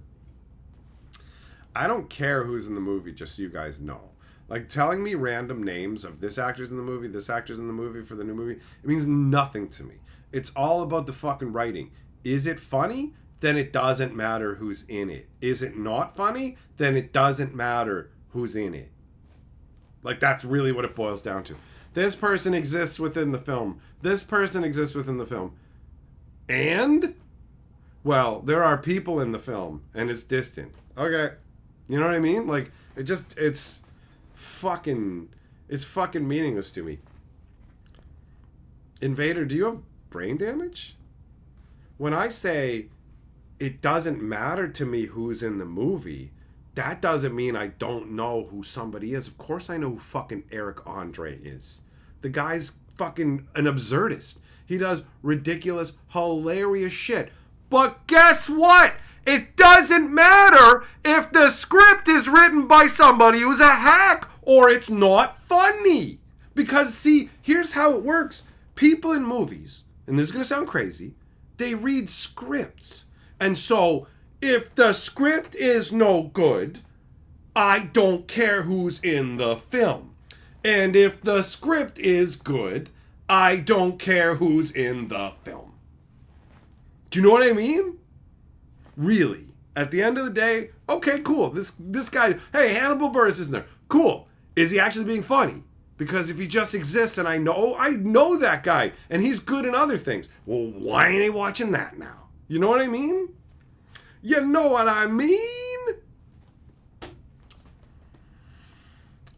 I don't care who's in the movie, just so you guys know. Like, telling me random names of this actor's in the movie, this actor's in the movie for the new movie, it means nothing to me. It's all about the fucking writing. Is it funny? Then it doesn't matter who's in it. Is it not funny? Then it doesn't matter who's in it. Like, that's really what it boils down to. This person exists within the film. This person exists within the film. And, well, there are people in the film, and it's distant. Okay. You know what I mean? Like, it's fucking meaningless to me. Invader, do you have brain damage? When I say it doesn't matter to me who's in the movie, that doesn't mean I don't know who somebody is. Of course I know who fucking Eric Andre is. The guy's fucking an absurdist. He does ridiculous, hilarious shit. But guess what? It doesn't matter if the script is written by somebody who's a hack or it's not funny. Because, see, here's how it works. People in movies, and this is going to sound crazy, they read scripts. And so, if the script is no good, I don't care who's in the film. And if the script is good, I don't care who's in the film. Do you know what I mean? Really. At the end of the day, okay, cool. This guy, hey, Hannibal Buress isn't there. Cool. Is he actually being funny? Because if he just exists and I know that guy and he's good in other things, well, why ain't I watching that now? You know what I mean? You know what I mean?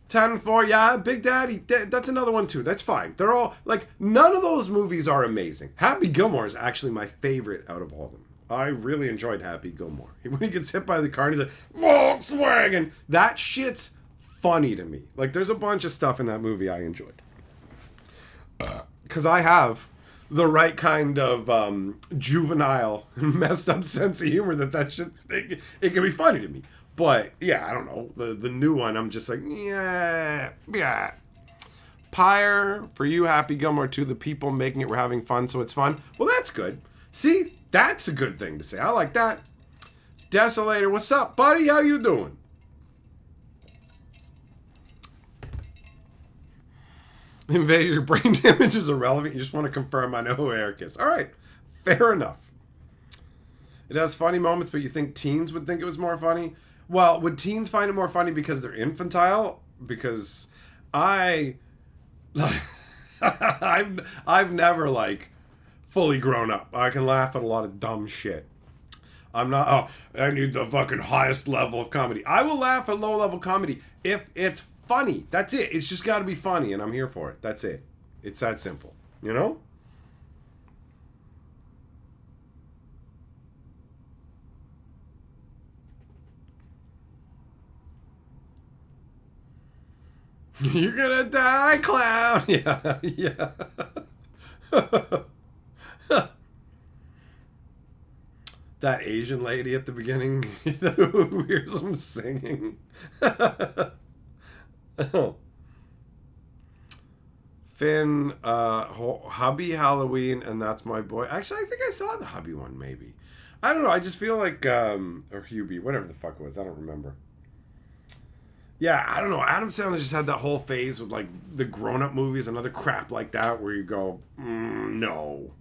10-4, yeah, Big Daddy, that's another one too. That's fine. They're all, like, none of those movies are amazing. Happy Gilmore is actually my favorite out of all of them. I really enjoyed Happy Gilmore. When he gets hit by the car and he's like, Volkswagen, that shit's funny to me. Like, there's a bunch of stuff in that movie I enjoyed. Because I have the right kind of juvenile, messed up sense of humor that shit, it can be funny to me. But, yeah, I don't know. The new one, I'm just like, yeah. Pyre, for you, Happy Gilmore 2, the people making it were having fun, so it's fun. Well, that's good. See, that's a good thing to say. I like that. Desolator, what's up, buddy? How you doing? Invader, your brain damage is irrelevant. You just want to confirm I know who Eric is. All right. Fair enough. It has funny moments, but you think teens would think it was more funny? Well, would teens find it more funny because they're infantile? Because I've never, like, fully grown up. I can laugh at a lot of dumb shit. I'm not, I need the fucking highest level of comedy. I will laugh at low level comedy if it's funny. That's it. It's just got to be funny, and I'm here for it. That's it. It's that simple. You know? You're gonna die, clown. Yeah, yeah. That Asian lady at the beginning who hears him singing. Finn, Hubby Halloween, and That's My Boy. Actually, I think I saw the Hubby one, maybe. I don't know. I just feel like, or Hubie, whatever the fuck it was. I don't remember. Yeah, I don't know. Adam Sandler just had that whole phase with, like, the grown-up movies and other crap like that where you go, no.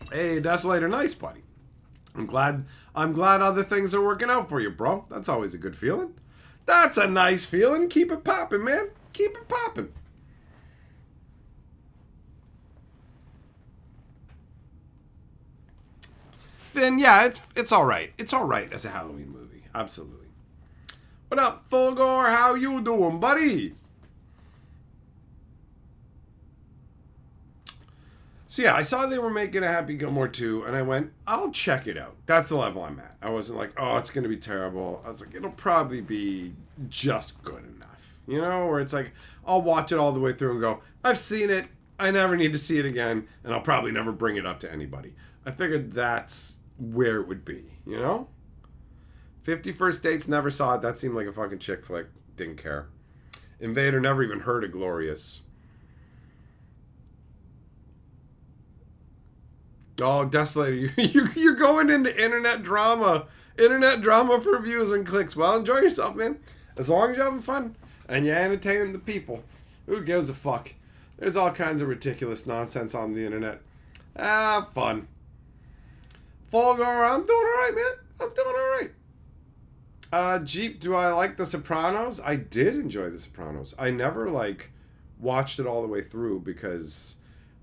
Hey, Desolator, nice, buddy. I'm glad other things are working out for you, bro. That's always a good feeling. That's a nice feeling. Keep it popping, man. Keep it popping. Then yeah, it's all right. It's all right as a Halloween movie. Absolutely. What up, Fulgore? How you doing, buddy? So yeah, I saw they were making a Happy Gilmore 2, and I went, I'll check it out. That's the level I'm at. I wasn't like, oh, it's going to be terrible. I was like, it'll probably be just good enough. You know, where it's like, I'll watch it all the way through and go, I've seen it. I never need to see it again, and I'll probably never bring it up to anybody. I figured that's where it would be, you know? 50 First Dates, never saw it. That seemed like a fucking chick flick. Didn't care. Invader, never even heard of Glorious. Oh, Desolator, you're going into internet drama for views and clicks. Well, enjoy yourself, man. As long as you're having fun and you're entertaining the people, who gives a fuck? There's all kinds of ridiculous nonsense on the internet. Fun. Fulgore, I'm doing all right, man. I'm doing all right. Jeep, do I like The Sopranos? I did enjoy The Sopranos. I never, watched it all the way through because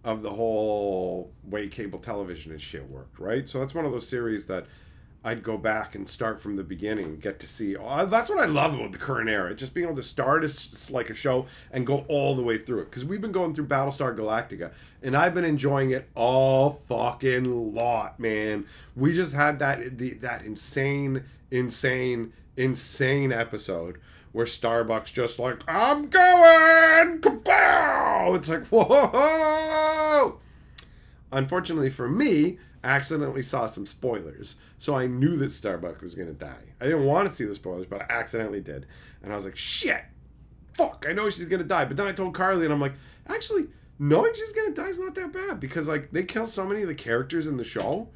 of the whole way cable television and shit worked, right? So that's one of those series that I'd go back and start from the beginning and get to see. That's what I love about the current era. Just being able to start as like a show and go all the way through it. Because we've been going through Battlestar Galactica, and I've been enjoying it all fucking lot, man. We just had that insane episode where Starbucks just like, I'm going! Kapow! It's like, whoa! Unfortunately for me, I accidentally saw some spoilers. So I knew that Starbucks was going to die. I didn't want to see the spoilers, but I accidentally did. And I was like, shit! Fuck, I know she's going to die. But then I told Carly, and I'm like, actually, knowing she's going to die is not that bad. Because, they kill so many of the characters in the show,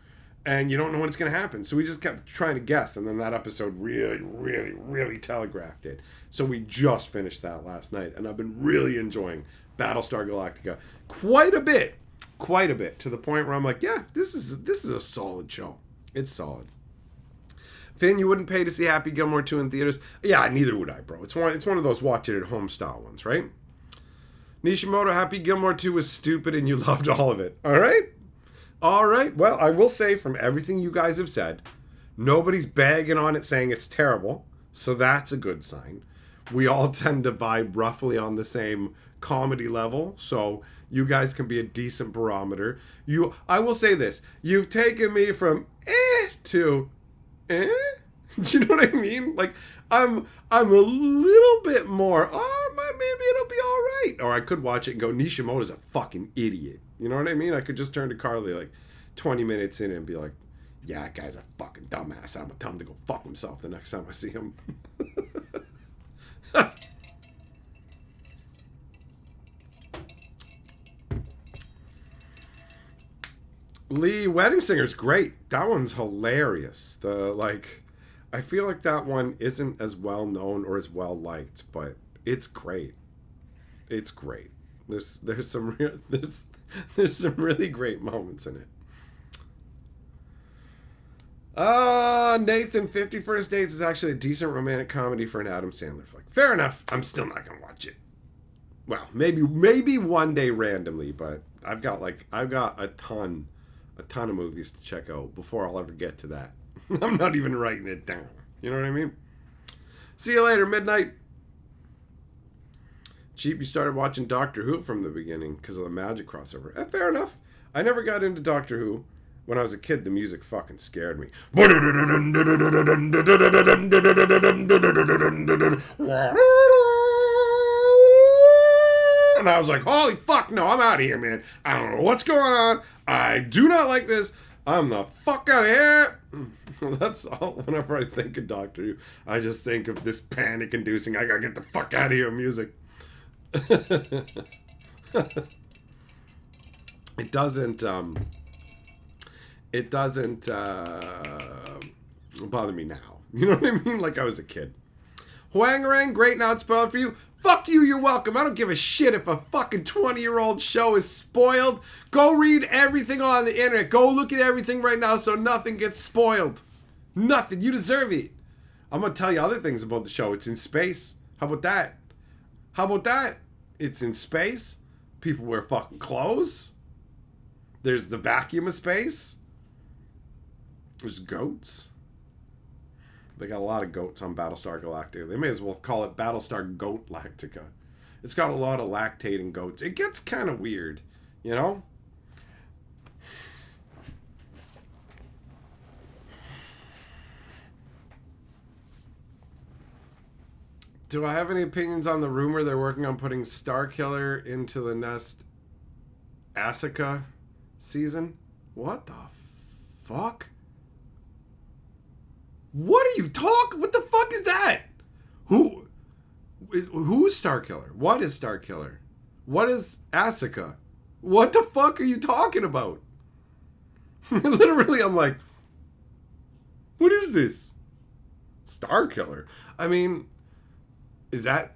and you don't know when it's going to happen. So we just kept trying to guess. And then that episode really telegraphed it. So we just finished that last night. And I've been really enjoying Battlestar Galactica quite a bit. To the point where I'm like, yeah, this is a solid show. It's solid. Finn, you wouldn't pay to see Happy Gilmore 2 in theaters? Yeah, neither would I, bro. It's one of those watch it at home style ones, right? Nishimoto, Happy Gilmore 2 was stupid and you loved all of it. All right. Well, I will say from everything you guys have said, nobody's bagging on it saying it's terrible. So that's a good sign. We all tend to vibe roughly on the same comedy level. So you guys can be a decent barometer. I will say this. You've taken me from to Do you know what I mean? I'm a little bit more, maybe it'll be all right. Or I could watch it and go, Nishimoto's a fucking idiot. You know what I mean? I could just turn to Carly 20 minutes in and be like, yeah, that guy's a fucking dumbass. I'm gonna tell him to go fuck himself the next time I see him. Lee, Wedding Singer's great. That one's hilarious. I feel like that one isn't as well known or as well liked, but it's great. It's great. There's some really great moments in it. Nathan, 50 First Dates is actually a decent romantic comedy for an Adam Sandler flick. Fair enough. I'm still not gonna watch it. Well, maybe one day randomly, but I've got a ton of movies to check out before I'll ever get to that. I'm not even writing it down. You know what I mean? See you later, midnight. Cheap, you started watching Doctor Who from the beginning because of the magic crossover. Fair enough. I never got into Doctor Who. When I was a kid, the music fucking scared me. And I was like, holy fuck, no, I'm out of here, man. I don't know what's going on. I do not like this. I'm the fuck out of here. That's all. Whenever I think of Doctor Who, I just think of this panic-inducing, I gotta get the fuck out of here music. It doesn't, bother me now. You know what I mean? Like I was a kid. Huangarang, great, now it's spoiled for you. Fuck you, you're welcome. I don't give a shit if a fucking 20-year-old show is spoiled. Go read everything on the internet. Go look at everything right now so nothing gets spoiled. Nothing. You deserve it. I'm going to tell you other things about the show. It's in space. How about that? How about that? It's in space. People wear fucking clothes. There's the vacuum of space. There's goats. They got a lot of goats on Battlestar Galactica. They may as well call it Battlestar Goat Lactica. It's got a lot of lactating goats. It gets kind of weird, you know? Do I have any opinions on the rumor they're working on putting Starkiller into the next Asuka season? What the fuck? What are you talking? What the fuck is that? Who's Starkiller? What is Starkiller? What is Asuka? What the fuck are you talking about? Literally, I'm like, what is this? Starkiller? I mean, is that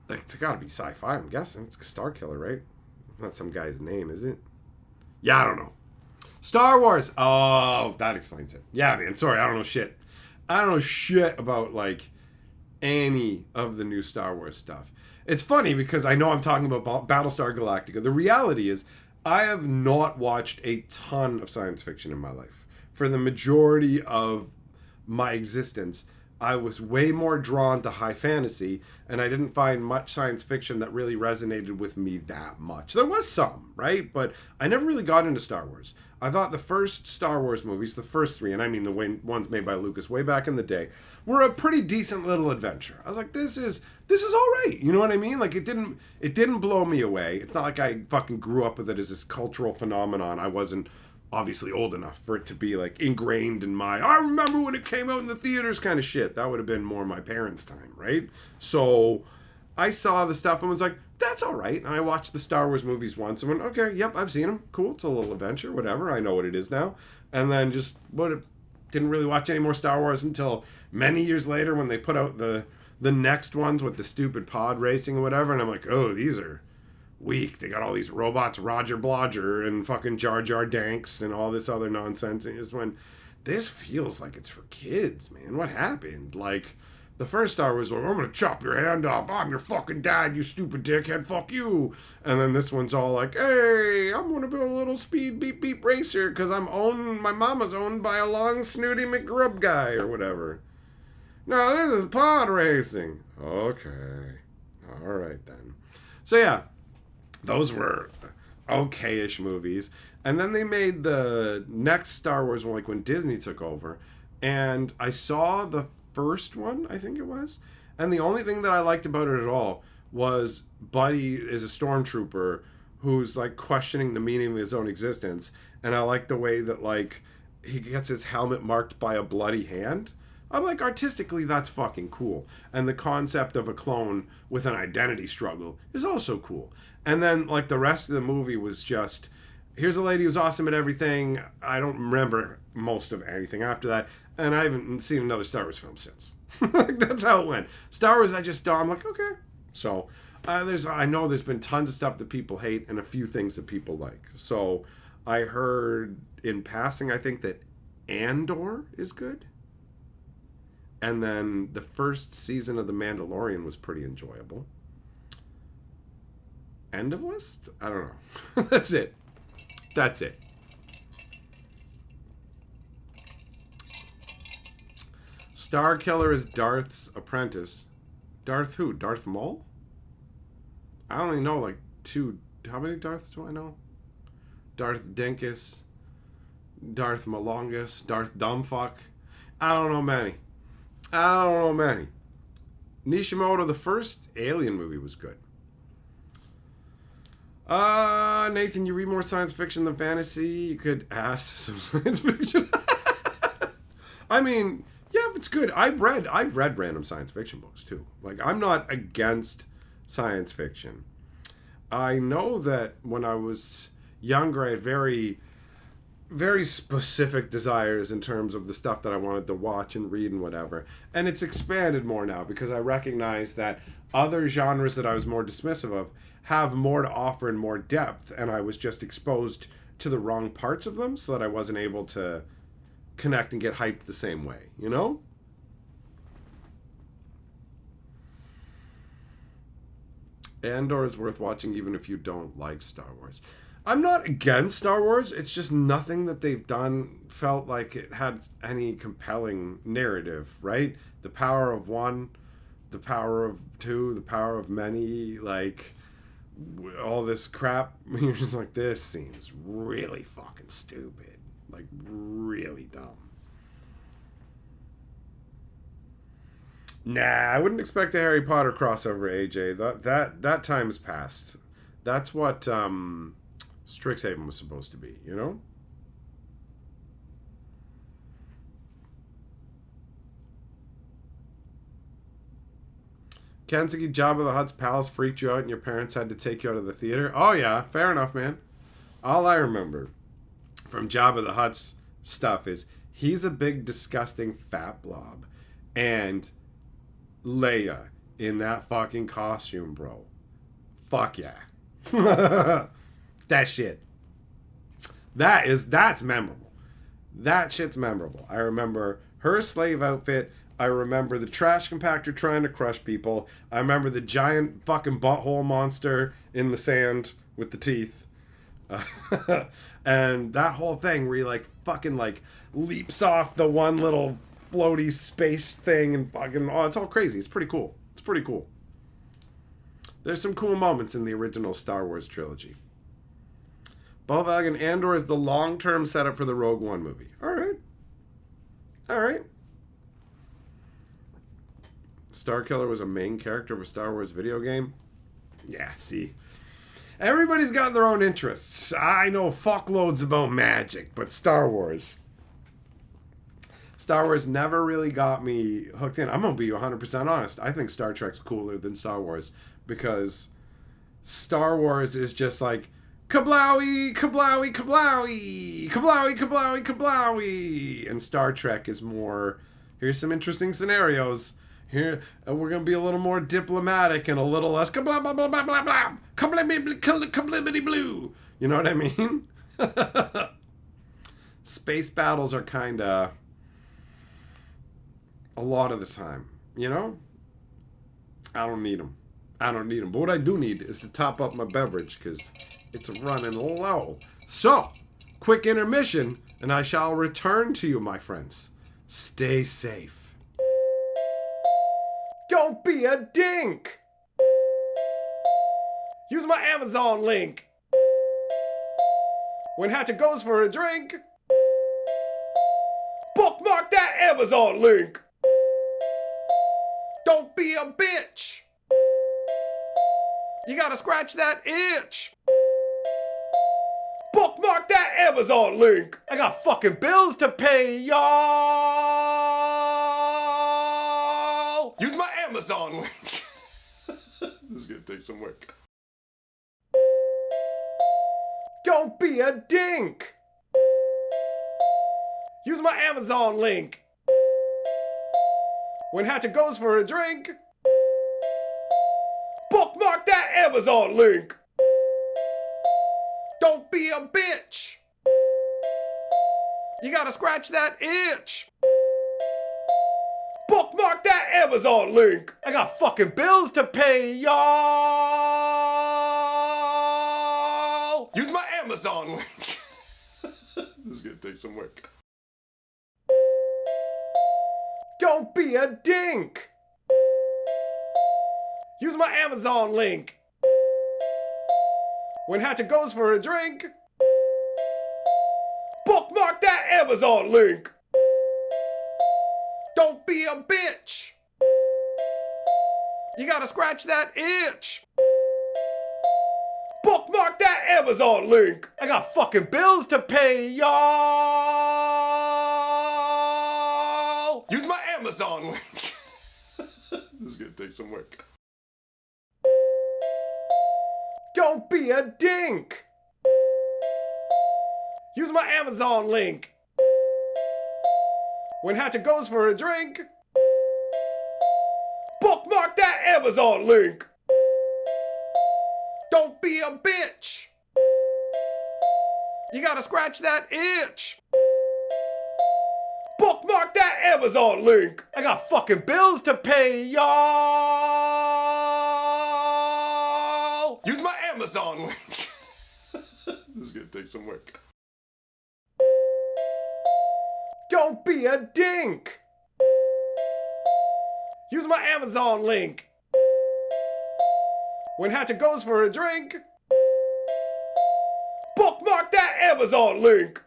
like, it's gotta be sci-fi, I'm guessing. It's Starkiller, right? It's not some guy's name, is it? Yeah, I don't know. Star Wars. Oh, that explains it. Yeah, man. Sorry, I don't know shit. I don't know shit about, like, any of the new Star Wars stuff. It's funny because I know I'm talking about Battlestar Galactica. The reality is I have not watched a ton of science fiction in my life. For the majority of my existence, I was way more drawn to high fantasy, and I didn't find much science fiction that really resonated with me that much. There was some, right? But I never really got into Star Wars. I thought the first Star Wars movies, the first three, and I mean the ones made by Lucas way back in the day, were a pretty decent little adventure. I was like, this is all right. You know what I mean? Like it didn't blow me away. It's not like I fucking grew up with it as this cultural phenomenon. I wasn't obviously old enough for it to be like ingrained in my, I remember when it came out in the theaters kind of shit. That would have been more my parents' time, right? So I saw the stuff and was like, that's all right. And I watched the Star Wars movies once and went, okay, yep, I've seen them. Cool. It's a little adventure, whatever. I know what it is now. And then just didn't really watch any more Star Wars until many years later when they put out the next ones with the stupid pod racing and whatever. And I'm like, oh, these are weak. They got all these robots, Roger Blodger and fucking Jar Jar Danks and all this other nonsense. And it's when this feels like it's for kids, man. What happened? Like, the first Star Wars was, I'm going to chop your hand off. I'm your fucking dad, you stupid dickhead. Fuck you. And then this one's all like, hey, I'm going to be a little speed beep beep racer because my mama's owned by a long snooty McGrub guy or whatever. No, this is pod racing. Okay. All right then. So yeah, those were okay-ish movies. And then they made the next Star Wars one, like when Disney took over. And I saw the first one, I think it was. And the only thing that I liked about it at all was Buddy is a stormtrooper who's like questioning the meaning of his own existence. And I like the way that like he gets his helmet marked by a bloody hand. I'm like, artistically, that's fucking cool. And the concept of a clone with an identity struggle is also cool. And then like the rest of the movie was just, here's a lady who's awesome at everything. I don't remember most of anything after that. And I haven't seen another Star Wars film since. That's how it went. Star Wars, I'm like, okay. So I know there's been tons of stuff that people hate and a few things that people like. So I heard in passing, I think that Andor is good. And then the first season of The Mandalorian was pretty enjoyable. End of list? I don't know. That's it. Starkiller is Darth's apprentice. Darth who? Darth Maul? I only know like two. How many Darths do I know? Darth Dinkus, Darth Malongus, Darth Dumbfuck. I don't know many. Nishimoto, the first Alien movie was good. Nathan, you read more science fiction than fantasy. You could ask some science fiction. I mean, yeah, if it's good. I've read random science fiction books too. Like, I'm not against science fiction. I know that when I was younger, I had very specific desires in terms of the stuff that I wanted to watch and read and whatever. And it's expanded more now because I recognize that other genres that I was more dismissive of have more to offer and more depth, and I was just exposed to the wrong parts of them so that I wasn't able to connect and get hyped the same way, you know? Andor is worth watching even if you don't like Star Wars. I'm not against Star Wars. It's just nothing that they've done felt like it had any compelling narrative, right? The power of one, the power of two, the power of many, like all this crap. You're just like, this seems really fucking stupid. Like, really dumb. Nah, I wouldn't expect a Harry Potter crossover, AJ. That time's passed. That's what Strixhaven was supposed to be, you know? Kentucky Jabba the Hutt's palace freaked you out and your parents had to take you out of the theater? Oh yeah, fair enough, man. All I remember from Jabba the Hutt's stuff is he's a big disgusting fat blob. And Leia in that fucking costume, bro. Fuck yeah. That shit. That's memorable. That shit's memorable. I remember her slave outfit. I remember the trash compactor trying to crush people. I remember the giant fucking butthole monster in the sand with the teeth. And that whole thing where he like fucking like leaps off the one little floaty space thing and fucking, oh, it's all crazy. It's pretty cool. It's pretty cool. There's some cool moments in the original Star Wars trilogy. Balvagan Andor is the long-term setup for the Rogue One movie. Alright. Alright. Starkiller was a main character of a Star Wars video game. Yeah, see. Everybody's got their own interests. I know fuckloads about magic, but Star Wars never really got me hooked in. I'm going to be 100% honest. I think Star Trek's cooler than Star Wars because Star Wars is just like kablowy, kablowy, kablowy, kablowy, kablowy, kablowy. And Star Trek is more, here's some interesting scenarios. Here, we're going to be a little more diplomatic and a little less kablah, blah, blah, blah, blah, blah, kablibbity blue. You know what I mean? Space battles are kind of a lot of the time, you know? I don't need them. But what I do need is to top up my beverage because it's running low. So, quick intermission, and I shall return to you, my friends. Stay safe. Don't be a dink! Use my Amazon link. When Hatcher goes for a drink, bookmark that Amazon link. Don't be a bitch. You gotta scratch that itch. Bookmark that Amazon link. I got fucking bills to pay, y'all. Use my Amazon link. This is gonna take some work. Don't be a dink. Use my Amazon link. When Hatcher goes for a drink, bookmark that Amazon link. Don't be a bitch. You gotta scratch that itch. Bookmark that Amazon link. I got fucking bills to pay, y'all. Use my Amazon link. This is gonna take some work. Don't be a dink. Use my Amazon link. When Hatcher goes for a drink, bookmark that Amazon link. Don't be a bitch. You gotta scratch that itch. Bookmark that Amazon link. I got fucking bills to pay, y'all. Use my Amazon link. This is gonna take some work. Don't be a dink. Use my Amazon link. When Hatchet goes for a drink, bookmark that Amazon link. Don't be a bitch. You gotta scratch that itch. Bookmark that Amazon link. I got fucking bills to pay, y'all. Use my Amazon link. This is gonna take some work. Don't be a dink. Use my Amazon link. When Hatchet goes for a drink, bookmark that Amazon link.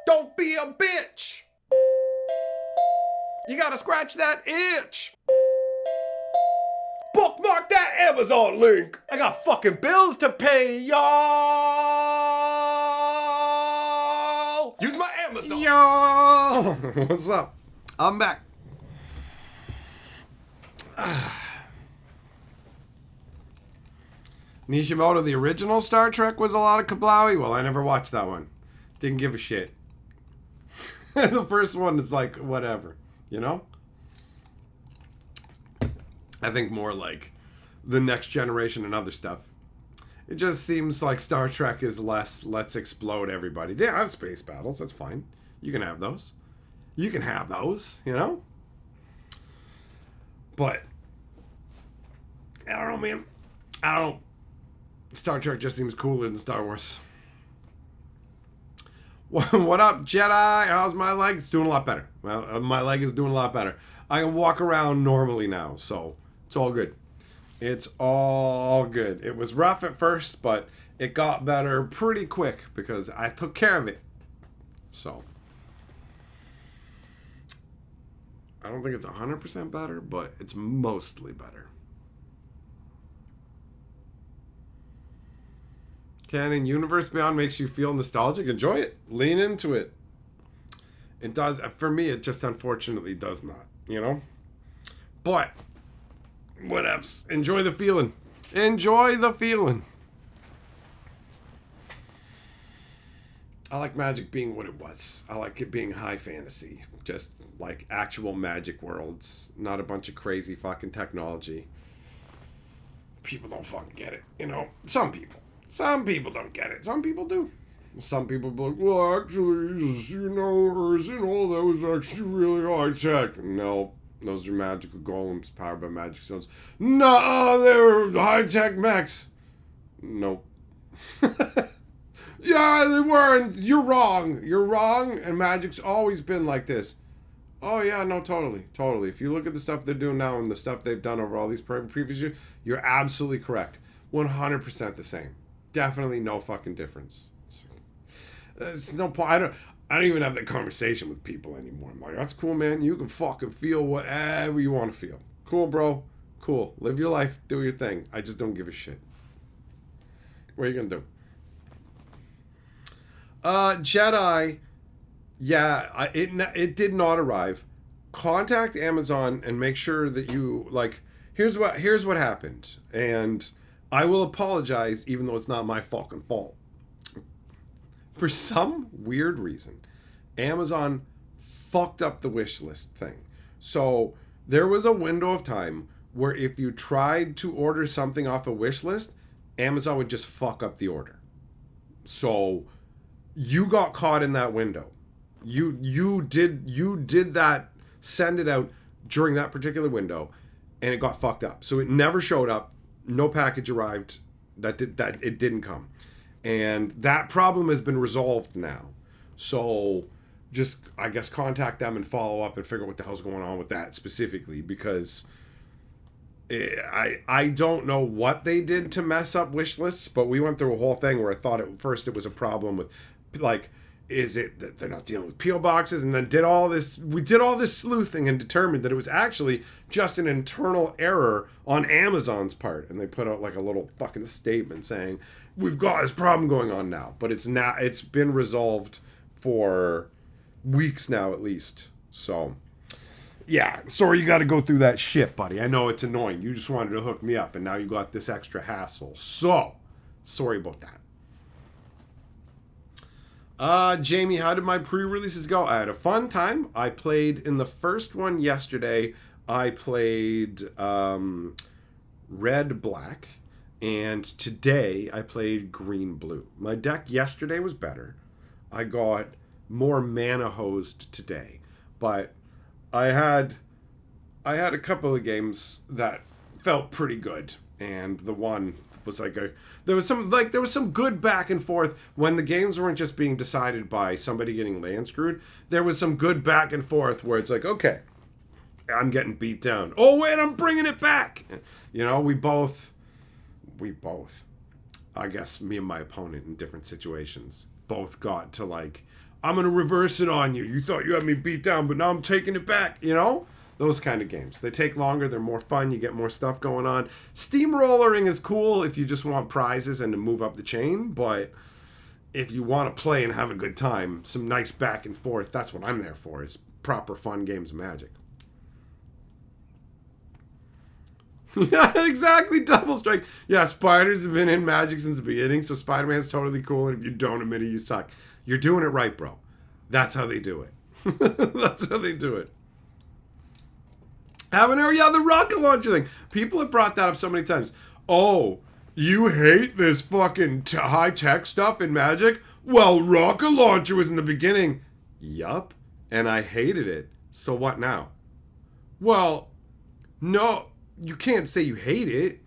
Don't be a bitch. You gotta scratch that itch. Bookmark that Amazon link. I got fucking bills to pay, y'all. Use my Amazon. Yo, what's up? I'm back. Nishimoto, the original Star Trek was a lot of kablawi. Well, I never watched that one. Didn't give a shit. The first one is like, whatever, you know? I think more like the Next Generation and other stuff. It just seems like Star Trek is less, let's explode everybody. They have space battles, that's fine. You can have those. You can have those, you know? But, I don't know, man. I don't know. Star Trek just seems cooler than Star Wars. What up, Jedi? How's my leg? It's doing a lot better. Well, my leg is doing a lot better. I can walk around normally now, so it's all good. It's all good. It was rough at first, but it got better pretty quick because I took care of it. So, I don't think it's 100% better, but it's mostly better. Canon Universe Beyond makes you feel nostalgic. Enjoy it. Lean into it. It does. For me, it just unfortunately does not, you know? But, whatevs. Enjoy the feeling. Enjoy the feeling. I like magic being what it was. I like it being high fantasy. Just like actual magic worlds. Not a bunch of crazy fucking technology. People don't fucking get it, you know? Some people. Some people don't get it. Some people do. Some people be like, well, actually, you know, isn't all that was actually really high tech? No, those are magical golems powered by magic stones. No, they were high tech mechs. Nope. Yeah, they weren't. You're wrong. You're wrong, and magic's always been like this. Oh, yeah, no, totally. Totally. If you look at the stuff they're doing now and the stuff they've done over all these previous years, you're absolutely correct. 100% the same. Definitely no fucking difference. It's no point. I don't even have that conversation with people anymore. I'm like, that's cool, man. You can fucking feel whatever you want to feel. Cool, bro. Cool. Live your life. Do your thing. I just don't give a shit. What are you gonna do? Jedi. Yeah, it did not arrive. Contact Amazon and make sure that you like. Here's what happened, and I will apologize, even though it's not my fucking fault. For some weird reason, Amazon fucked up the wish list thing. So there was a window of time where if you tried to order something off a wish list, Amazon would just fuck up the order. So you got caught in that window. You did that, send it out during that particular window, and it got fucked up. So it never showed up. No package arrived. That it didn't come. And that problem has been resolved now. So just, I guess, contact them and follow up and figure out what the hell's going on with that specifically, because I don't know what they did to mess up wish lists, but we went through a whole thing where I thought at first it was a problem with, like, Is it that they're not dealing with P.O. boxes? And then we did all this sleuthing and determined that it was actually just an internal error on Amazon's part. And they put out like a little fucking statement saying, we've got this problem going on now. But it's been resolved for weeks now at least. So, yeah, sorry you got to go through that shit, buddy. I know it's annoying. You just wanted to hook me up and now you got this extra hassle. So, sorry about that. Jamie, how did my pre-releases go? I had a fun time. I played in the first one yesterday. I played red, black, and today I played green, blue. My deck yesterday was better. I got more mana hosed today, but I had a couple of games that felt pretty good, and the one was like there was some good back and forth when the games weren't just being decided by somebody getting land screwed. There was some good back and forth where it's like, okay, I'm getting beat down. Oh wait, I'm bringing it back. You know, we both, I guess me and my opponent in different situations, both got to like, I'm going to reverse it on you. You thought you had me beat down, but now I'm taking it back, you know? Those kind of games. They take longer. They're more fun. You get more stuff going on. Steamrollering is cool if you just want prizes and to move up the chain. But if you want to play and have a good time, some nice back and forth, that's what I'm there for, is proper fun games of Magic. Yeah, exactly. Double Strike. Yeah, spiders have been in Magic since the beginning, so Spider-Man's totally cool. And if you don't admit it, you suck. You're doing it right, bro. That's how they do it. That's how they do it. Habanero, yeah, the rocket launcher thing. People have brought that up so many times. Oh, you hate this fucking high-tech stuff in Magic? Well, rocket launcher was in the beginning. Yup, and I hated it. So what now? Well, no, you can't say you hate it.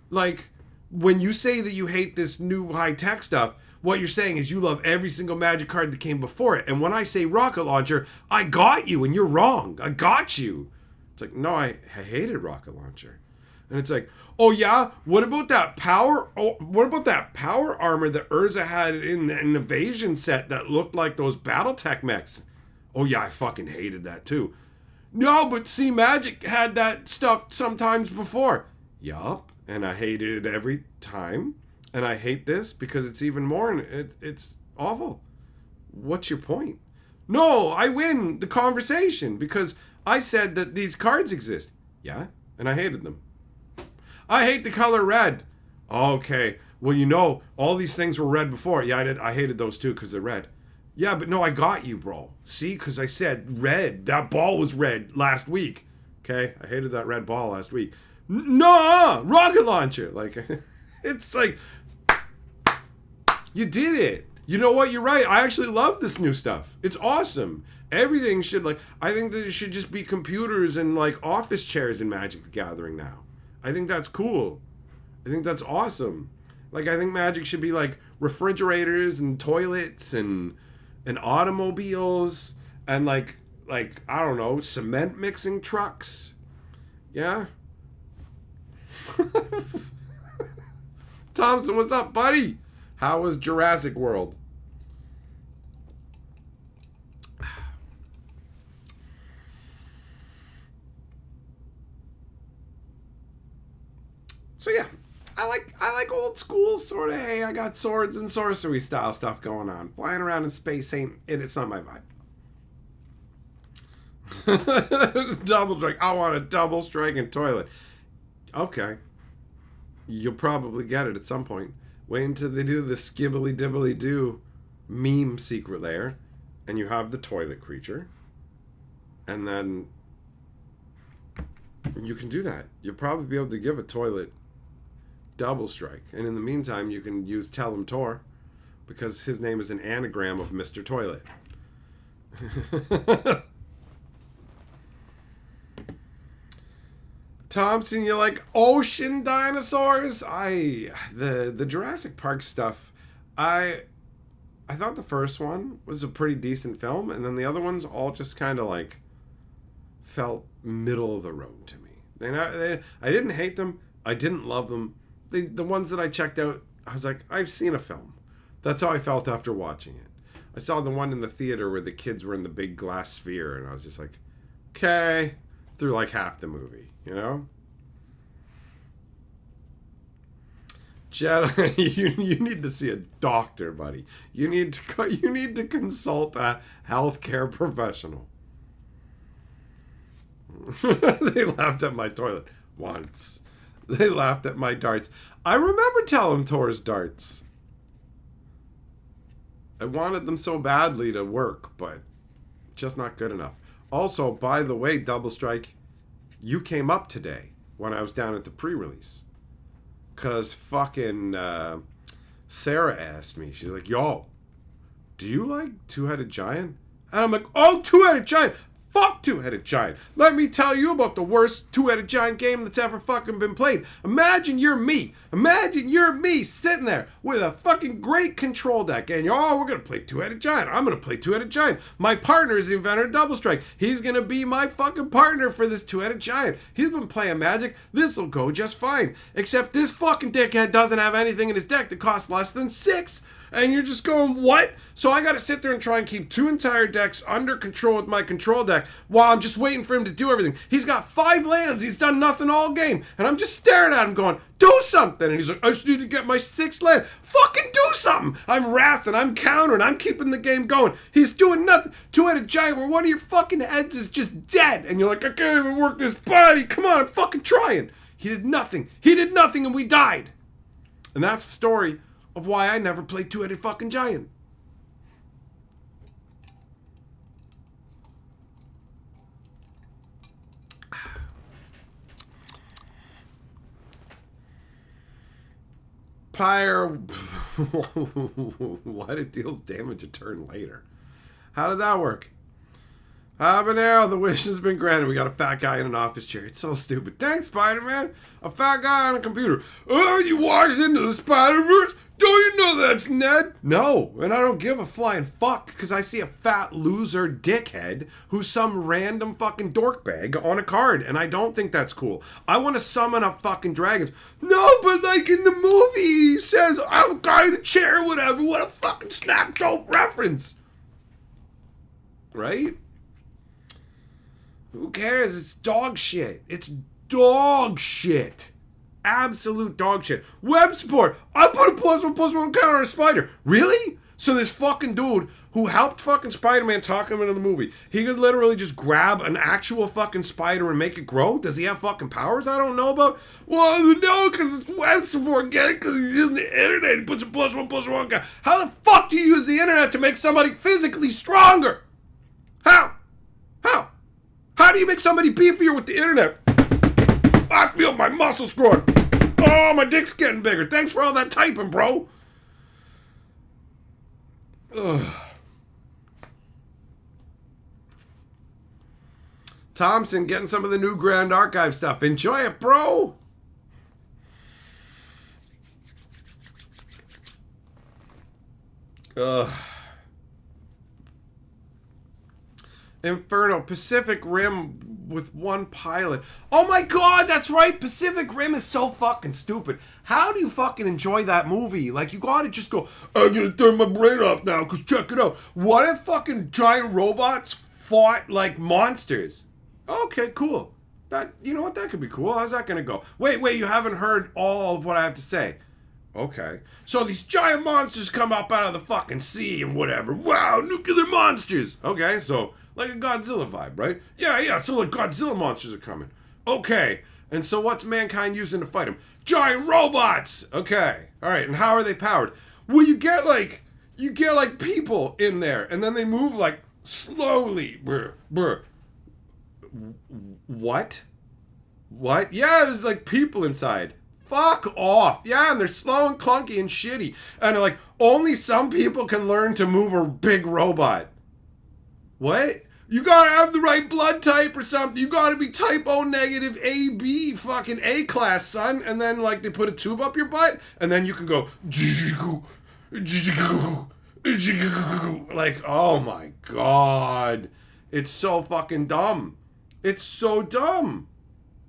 Like, when you say that you hate this new high-tech stuff, what you're saying is you love every single Magic card that came before it. And when I say rocket launcher, I got you, and you're wrong. I got you. It's like, no, I hated rocket launcher. And it's like, oh yeah, what about that power? Oh, what about that power armor that Urza had in an invasion set that looked like those BattleTech mechs? Oh yeah, I fucking hated that too. No, but see, Magic had that stuff sometimes before. Yup, and I hated it every time. And I hate this because it's even more, and it's awful. What's your point? No, I win the conversation because I said that these cards exist. Yeah, and I hated them. I hate the color red. Okay, well, you know, all these things were red before. Yeah, I did. I hated those too because they're red. Yeah, but no, I got you, bro. See, because I said red. That ball was red last week. Okay, I hated that red ball last week. No, rocket launcher. Like, it's like, you did it. You know what? You're right. I actually love this new stuff. It's awesome. Everything should, like, I think that it should just be computers and, like, office chairs in Magic the Gathering now. I think that's cool. I think that's awesome. Like, I think Magic should be, like, refrigerators and toilets and automobiles and, like, I don't know, cement mixing trucks. Yeah? Thompson, what's up, buddy? How was Jurassic World? So yeah, I like old school sort of, hey, I got swords and sorcery style stuff going on. Flying around in space it's not my vibe. Double strike. I want a double strike and toilet. Okay. You'll probably get it at some point. Wait until they do the skibbly dibbly do meme secret lair, and you have the toilet creature, and then you can do that. You'll probably be able to give a toilet double strike, and in the meantime you can use Tell Him Tor, because his name is an anagram of Mr. Toilet. Thompson, you like ocean dinosaurs? The Jurassic Park stuff, I thought the first one was a pretty decent film, and then the other ones all just kind of like felt middle of the road to me. I didn't hate them. I didn't love them. The ones that I checked out, I was like, I've seen a film. That's how I felt after watching it. I saw the one in the theater where the kids were in the big glass sphere, and I was just like, okay, through like half the movie, you know? Jedi, you need to see a doctor, buddy. You need to consult a healthcare professional. They laughed at my toilet once. They laughed at my darts. I remember telling Tor's darts. I wanted them so badly to work, but just not good enough. Also, by the way, Double Strike, you came up today when I was down at the pre-release. Because fucking Sarah asked me. She's like, yo, do you like Two-Headed Giant? And I'm like, oh, Two-Headed Giant. Fuck Two-Headed Giant. Let me tell you about the worst Two-Headed Giant game that's ever fucking been played. Imagine you're me. Imagine you're me sitting there with a fucking great control deck. And you're, oh, we're going to play Two-Headed Giant. I'm going to play Two-Headed Giant. My partner is the inventor of Double Strike. He's going to be my fucking partner for this Two-Headed Giant. He's been playing Magic. This'll go just fine. Except this fucking dickhead doesn't have anything in his deck that costs less than 6. And you're just going, what? So I got to sit there and try and keep 2 entire decks under control with my control deck while I'm just waiting for him to do everything. He's got 5 lands. He's done nothing all game. And I'm just staring at him going, do something. And he's like, I just need to get my 6th land. Fucking do something. I'm wrathing. I'm countering. I'm keeping the game going. He's doing nothing. Two-Headed Giant where one of your fucking heads is just dead. And you're like, I can't even work this body. Come on, I'm fucking trying. He did nothing. He did nothing and we died. And that's the story of why I never played Two-Headed fucking Giant. Pyre, what, it deals damage a turn later. How does that work? Habanero, the wish has been granted. We got a fat guy in an office chair. It's so stupid. Thanks, Spider-Man. A fat guy on a computer. Oh, you walked into the Spider-Verse? Do you know that's Ned? No, and I don't give a flying fuck because I see a fat loser dickhead who's some random fucking dorkbag on a card, and I don't think that's cool. I want to summon up fucking dragons. No, but like in the movie, he says, I'm a guy in a chair, whatever. What a fucking snap dope reference. Right? Who cares? It's dog shit. It's dog shit. Absolute dog shit. Web support. I put a +1/+1 counter on a spider. Really? So this fucking dude who helped fucking Spider-Man talk him into the movie, he could literally just grab an actual fucking spider and make it grow? Does he have fucking powers I don't know about? Well, no, because it's web support. Get it? Because he's using the internet. He puts a +1/+1 counter. How the fuck do you use the internet to make somebody physically stronger? How? How do you make somebody beefier with the internet? I feel my muscles growing. Oh, my dick's getting bigger. Thanks for all that typing, bro. Ugh. Thompson getting some of the new Grand Archive stuff. Enjoy it, bro. Ugh. Inferno, Pacific Rim with one pilot. Oh my god, that's right. Pacific Rim is so fucking stupid. How do you fucking enjoy that movie? Like, you gotta just go, I'm gonna turn my brain off now, because check it out. What if fucking giant robots fought like monsters? Okay, cool. That, you know what, that could be cool. How's that gonna go? Wait, you haven't heard all of what I have to say. Okay. So these giant monsters come up out of the fucking sea and whatever. Wow, nuclear monsters. Okay, so like a Godzilla vibe, right? Yeah, so like Godzilla monsters are coming. Okay, and so what's mankind using to fight them? Giant robots! Okay, alright, and how are they powered? Well, you get like people in there, and then they move like slowly. What? Yeah, there's like people inside. Fuck off. Yeah, and they're slow and clunky and shitty. And like, only some people can learn to move a big robot. What? You gotta have the right blood type or something. You gotta be type O negative AB fucking A class, son. And then like they put a tube up your butt and then you can go like, oh my god. It's so fucking dumb. It's so dumb.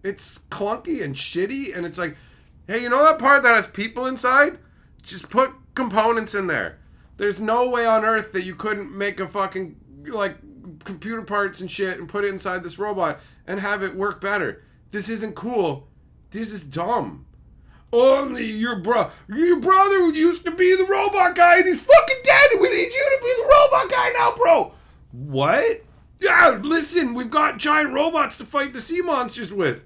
It's clunky and shitty and it's like, hey, you know that part that has people inside? Just put components in there. There's no way on earth that you couldn't make a fucking, like, computer parts and shit and put it inside this robot and have it work better. This isn't cool. This is dumb. Only your brother used to be the robot guy and he's fucking dead. We need you to be the robot guy now, bro. What? Yeah, listen, we've got giant robots to fight the sea monsters with.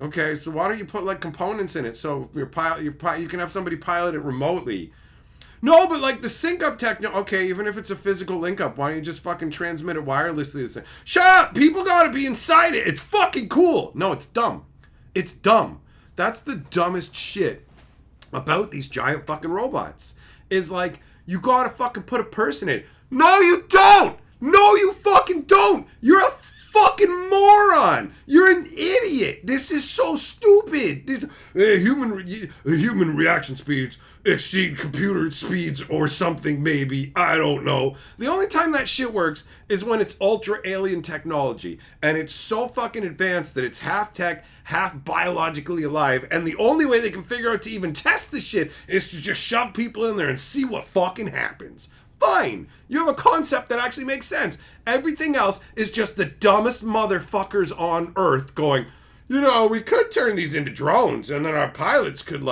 Okay, so why don't you put like components in it so you can have somebody pilot it remotely? No, but like the sync up okay, even if it's a physical link up, why don't you just fucking transmit it wirelessly? Shut up! People gotta be inside it. It's fucking cool. No, it's dumb. It's dumb. That's the dumbest shit about these giant fucking robots. Is like, you gotta fucking put a person in it. No, you don't! No, you fucking don't! You're a fucking moron! You're an idiot! This is so stupid! Human reaction speeds exceed computer speeds or something, maybe. I don't know. The only time that shit works is when it's ultra alien technology and it's so fucking advanced that it's half tech, half biologically alive, and the only way they can figure out to even test the shit is to just shove people in there and see what fucking happens. Fine. You have a concept that actually makes sense. Everything else is just the dumbest motherfuckers on Earth going, we could turn these into drones and then our pilots could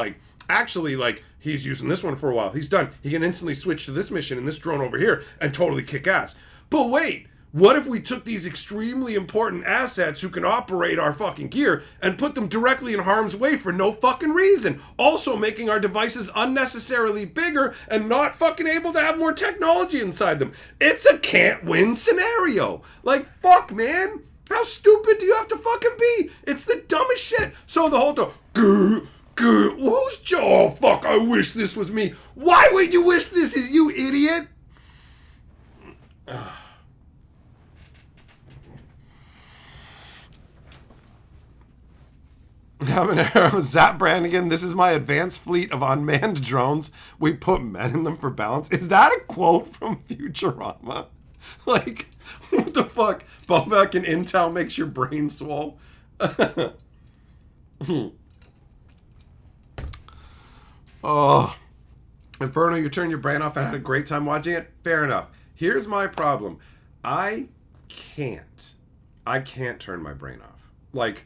he's using this one for a while. He's done. He can instantly switch to this mission and this drone over here and totally kick ass. But wait, what if we took these extremely important assets who can operate our fucking gear and put them directly in harm's way for no fucking reason? Also making our devices unnecessarily bigger and not fucking able to have more technology inside them. It's a can't win scenario. Like, fuck, man. How stupid do you have to fucking be? It's the dumbest shit. So the whole time, who's Joe? Oh, fuck, I wish this was me. Why would you wish this is you, idiot? Zap Brannigan, this is my advanced fleet of unmanned drones. We put men in them for balance. Is that a quote from Futurama? Like, what the fuck? Bobak and Intel makes your brain swell. Oh, Inferno, you turn your brain off and had a great time watching it? Fair enough. Here's my problem. I can't turn my brain off. Like,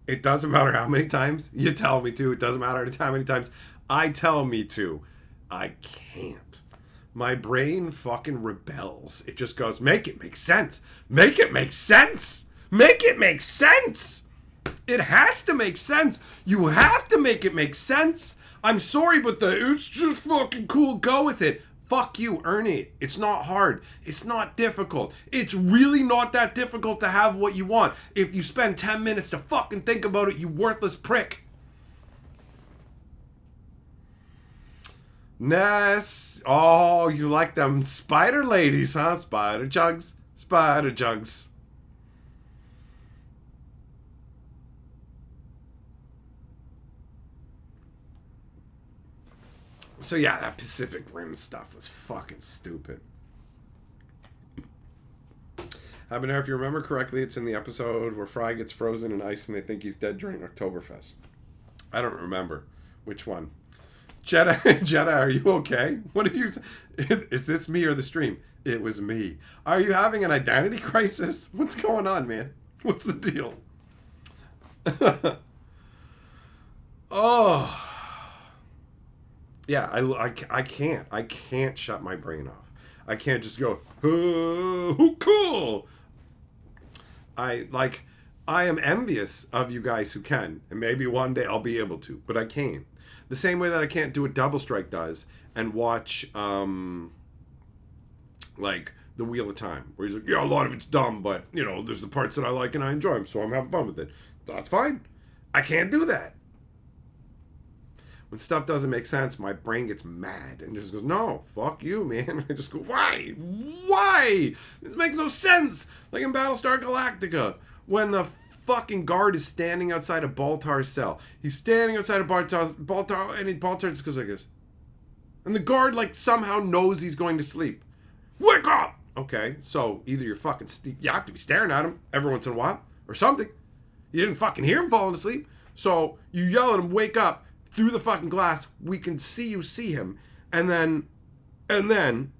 it doesn't matter how many times you tell me to. It doesn't matter how many times I tell me to. I can't. My brain fucking rebels. It just goes, make it make sense. Make it make sense. Make it make sense. It has to make sense. You have to make it make sense. I'm sorry, but it's just fucking cool. Go with it. Fuck you. Earn it. It's not hard. It's not difficult. It's really not that difficult to have what you want. If you spend 10 minutes to fucking think about it, you worthless prick. Ness. Oh, you like them spider ladies, huh? Spider jugs. Spider jugs. So yeah, that Pacific Rim stuff was fucking stupid. Habanero, if you remember correctly, it's in the episode where Fry gets frozen in ice and they think he's dead during Oktoberfest. I don't remember which one. Jedi, are you okay? What are you... Is this me or the stream? It was me. Are you having an identity crisis? What's going on, man? What's the deal? Oh... Yeah, I can't shut my brain off. I can't just go, oh, cool. I am envious of you guys who can, and maybe one day I'll be able to, but I can't. The same way that I can't do what Double Strike does and watch, like, The Wheel of Time, where he's like, yeah, a lot of it's dumb, but, there's the parts that I like and I enjoy them, so I'm having fun with it. That's fine. I can't do that. When stuff doesn't make sense, my brain gets mad and just goes, no, fuck you, man. I just go, why? Why? This makes no sense. Like in Battlestar Galactica, when the fucking guard is standing outside of Baltar's cell. He's standing outside of Baltar, and Baltar just goes like this. And the guard, somehow knows he's going to sleep. Wake up! Okay, so either you're fucking, you have to be staring at him every once in a while, or something. You didn't fucking hear him falling asleep. So you yell at him, wake up. Through the fucking glass, we can see you see him. And then And then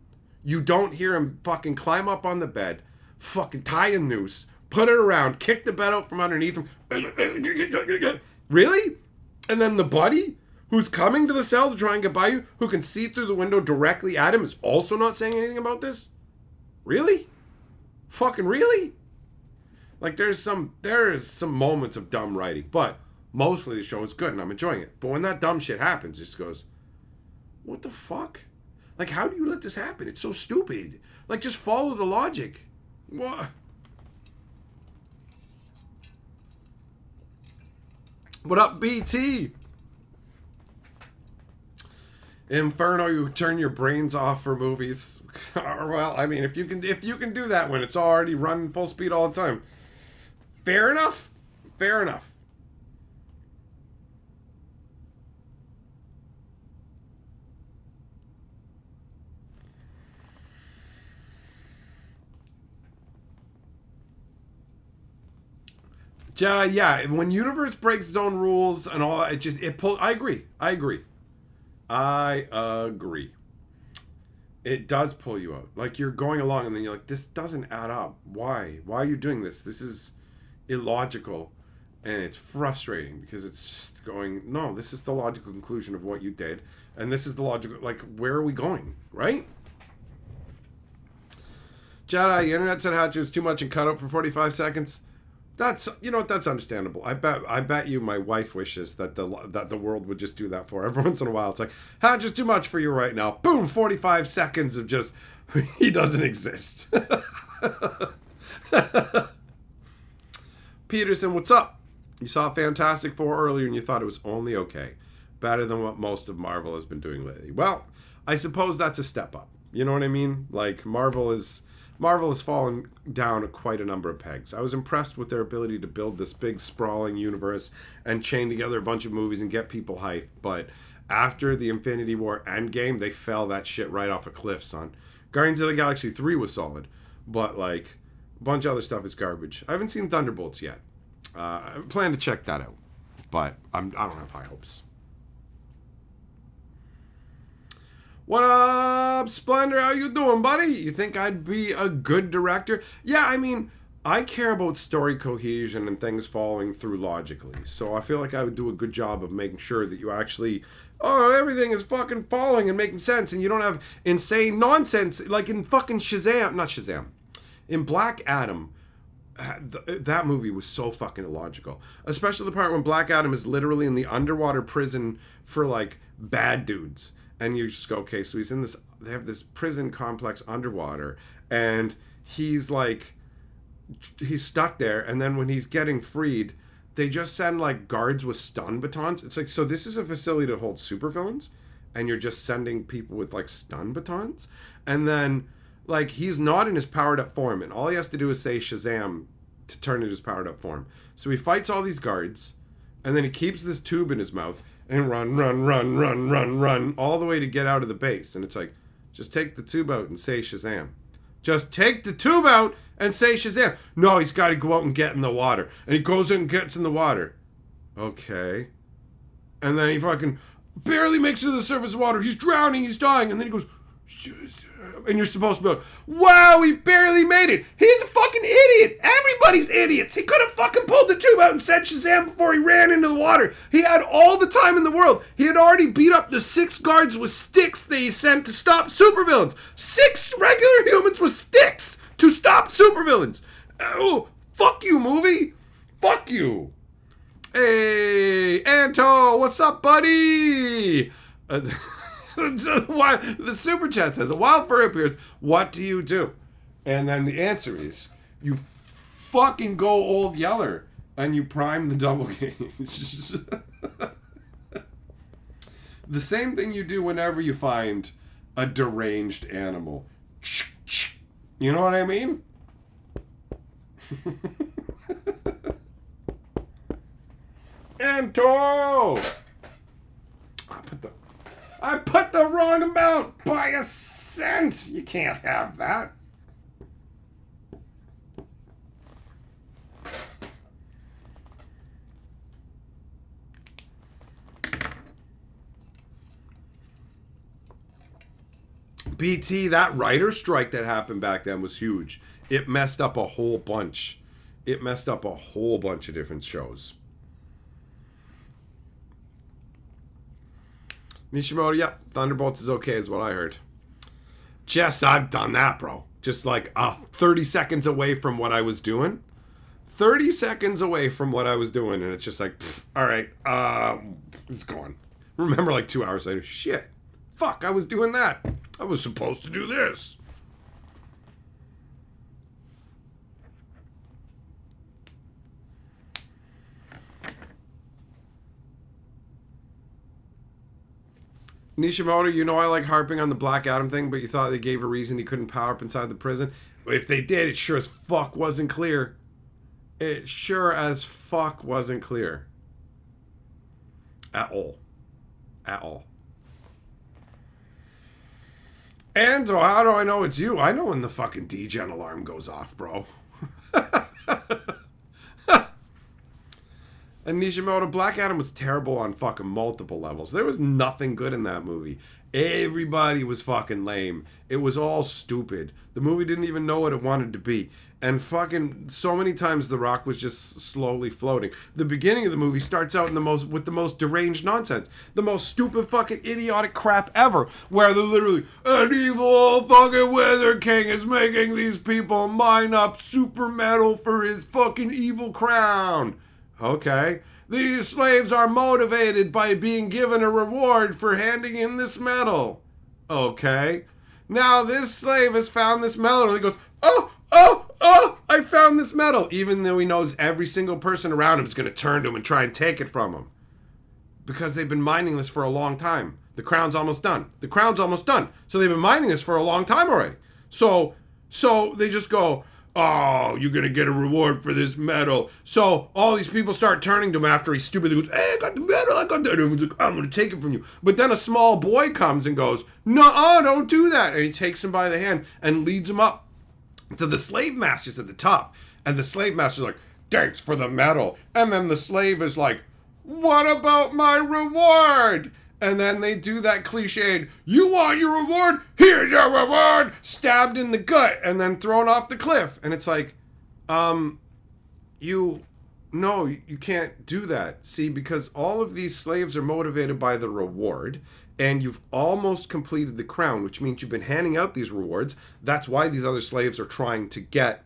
you don't hear him fucking climb up on the bed, fucking tie a noose, put it around, kick the bed out from underneath him. Really? And then the buddy who's coming to the cell to try and get by you, who can see through the window directly at him, is also not saying anything about this? Really? Fucking really? Like, there is some moments of dumb writing, but mostly the show is good and I'm enjoying it. But when that dumb shit happens, it just goes, what the fuck? Like, how do you let this happen? It's so stupid. Like, just follow the logic. What? What up, BT? Inferno, you turn your brains off for movies. Well, I mean, if you can do that when it's already running full speed all the time, fair enough. Fair enough. Jedi, yeah. When universe breaks its own rules and all, it pulls. I agree. It does pull you out. Like, you're going along and then you're like, this doesn't add up. Why? Why are you doing this? This is illogical. And it's frustrating because it's just going, no, this is the logical conclusion of what you did. And this is the logical, like, where are we going? Right? Jedi, the internet said Hatcher was too much and cut out for 45 seconds. That's, that's understandable. I bet you my wife wishes that the world would just do that for her. Every once in a while. It's like, just too much for you right now. Boom, 45 seconds of just, he doesn't exist. Peterson, what's up? You saw Fantastic Four earlier and you thought it was only okay. Better than what most of Marvel has been doing lately. Well, I suppose that's a step up. You know what I mean? Like, Marvel has fallen down quite a number of pegs. I was impressed with their ability to build this big, sprawling universe and chain together a bunch of movies and get people hyped. But after the Infinity War Endgame, they fell that shit right off a cliff, son. Guardians of the Galaxy 3 was solid, but, like, a bunch of other stuff is garbage. I haven't seen Thunderbolts yet. I plan to check that out, but I don't have high hopes. What up, Splendor? How you doing, buddy? You think I'd be a good director? Yeah, I mean, I care about story cohesion and things following through logically. So I feel like I would do a good job of making sure that you actually, everything is fucking following and making sense, and you don't have insane nonsense like in fucking in Black Adam. That movie was so fucking illogical, especially the part when Black Adam is literally in the underwater prison for, like, bad dudes. And you just go, okay, so he's in this, they have this prison complex underwater, and he's stuck there, and then when he's getting freed, they just send, like, guards with stun batons. It's like, so this is a facility to hold supervillains, and you're just sending people with, like, stun batons? And then, like, he's not in his powered up form, and all he has to do is say Shazam to turn into his powered up form. So he fights all these guards, and then he keeps this tube in his mouth, and run, all the way to get out of the base. And it's like, just take the tube out and say Shazam. Just take the tube out and say Shazam. No, he's got to go out and get in the water. And he goes in and gets in the water. Okay. And then he fucking barely makes it to the surface of the water. He's drowning, he's dying. And then he goes, Shazam. And you're supposed to be like, wow, he barely made it. He's a fucking idiot. Everybody's idiots. He could have fucking pulled the tube out and said Shazam before he ran into the water. He had all the time in the world. He had already beat up the 6 guards with sticks that he sent to stop supervillains. 6 regular humans with sticks to stop supervillains. Oh, fuck you, movie. Fuck you. Hey, Anto, what's up, buddy? The super chat says, a wild fur appears, what do you do? And then the answer is, you fucking go Old Yeller and you prime the double gauge. The same thing you do whenever you find a deranged animal. You know what I mean? Anto! I put the wrong amount by a cent. You can't have that. BT, that writer strike that happened back then was huge. It messed up a whole bunch. It messed up a whole bunch of different shows. Nishimoto, yep, Thunderbolts is okay is what I heard. Jess, I've done that, bro. Just like 30 seconds away from what I was doing. 30 seconds away from what I was doing, and it's just like, all right, it's gone. Remember like 2 hours later, shit, fuck, I was doing that. I was supposed to do this. Nishimoto, you know I like harping on the Black Adam thing, but you thought they gave a reason he couldn't power up inside the prison? If they did, it sure as fuck wasn't clear. It sure as fuck wasn't clear. At all. At all. And how do I know it's you? I know when the fucking D-Gen alarm goes off, bro. And Nishimoto, Black Adam was terrible on fucking multiple levels. There was nothing good in that movie. Everybody was fucking lame. It was all stupid. The movie didn't even know what it wanted to be. And fucking so many times The Rock was just slowly floating. The beginning of the movie starts out with the most deranged nonsense. The most stupid fucking idiotic crap ever. Where they're literally, an evil fucking Wither King is making these people mine up super metal for his fucking evil crown. Okay. These slaves are motivated by being given a reward for handing in this metal. Okay. Now this slave has found this metal and he goes, oh, I found this metal. Even though he knows every single person around him is going to turn to him and try and take it from him. Because they've been mining this for a long time. The crown's almost done. The crown's almost done. So they've been mining this for a long time already. So they just go, oh, you're going to get a reward for this metal. So all these people start turning to him after he stupidly goes, hey, I got the metal, I got that. Like, I'm going to take it from you. But then a small boy comes and goes, nuh-uh, don't do that. And he takes him by the hand and leads him up to the slave masters at the top. And the slave master's like, thanks for the metal. And then the slave is like, what about my reward? And then they do that cliched, you want your reward? Here's your reward! Stabbed in the gut and then thrown off the cliff. And it's like, you can't do that. See, because all of these slaves are motivated by the reward, and you've almost completed the crown, which means you've been handing out these rewards. That's why these other slaves are trying to get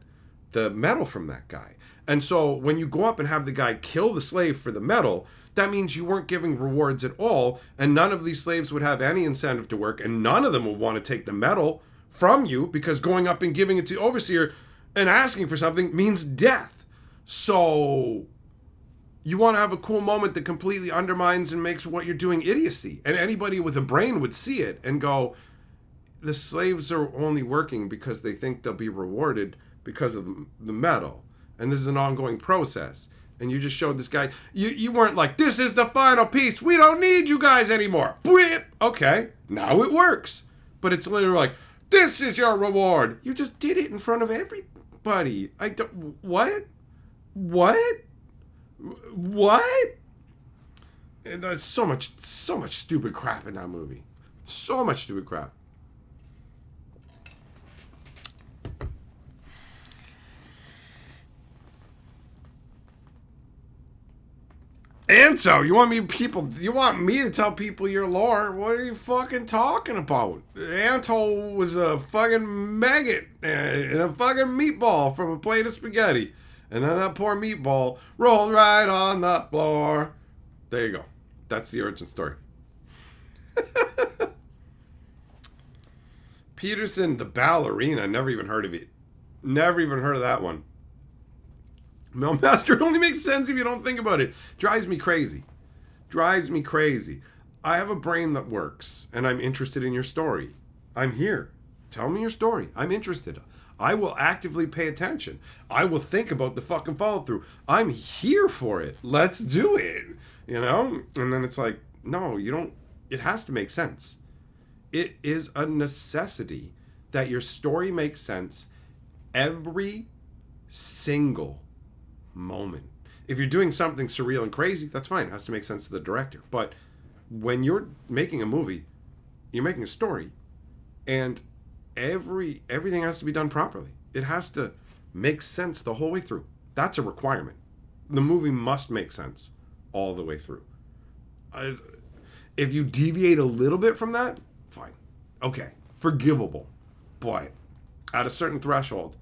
the medal from that guy. And so when you go up and have the guy kill the slave for the medal, that means you weren't giving rewards at all, and none of these slaves would have any incentive to work, and none of them would want to take the medal from you, because going up and giving it to the overseer and asking for something means death. So you want to have a cool moment that completely undermines and makes what you're doing idiocy. And anybody with a brain would see it and go, the slaves are only working because they think they'll be rewarded because of the medal. And this is an ongoing process. And you just showed this guy, you weren't like, this is the final piece. We don't need you guys anymore. Okay, now it works. But it's literally like, this is your reward. You just did it in front of everybody. What? And there's so much stupid crap in that movie. So much stupid crap. Anto, you want me to tell people your lore? What are you fucking talking about? Anto was a fucking maggot and a fucking meatball from a plate of spaghetti. And then that poor meatball rolled right on the floor. There you go. That's the origin story. Peterson, the ballerina. Never even heard of it. Never even heard of that one. Melmaster only makes sense if you don't think about it. Drives me crazy. I have a brain that works, and I'm interested in your story. I'm here. Tell me your story. I'm interested. I will actively pay attention. I will think about the fucking follow through. I'm here for it. Let's do it. You know? And then it's like, no, you don't. It has to make sense. It is a necessity that your story makes sense every single moment. If you're doing something surreal and crazy, that's fine. It has to make sense to the director. But when you're making a movie, you're making a story. And everything has to be done properly. It has to make sense the whole way through. That's a requirement. The movie must make sense all the way through. If you deviate a little bit from that, fine. Okay, forgivable. But at a certain threshold,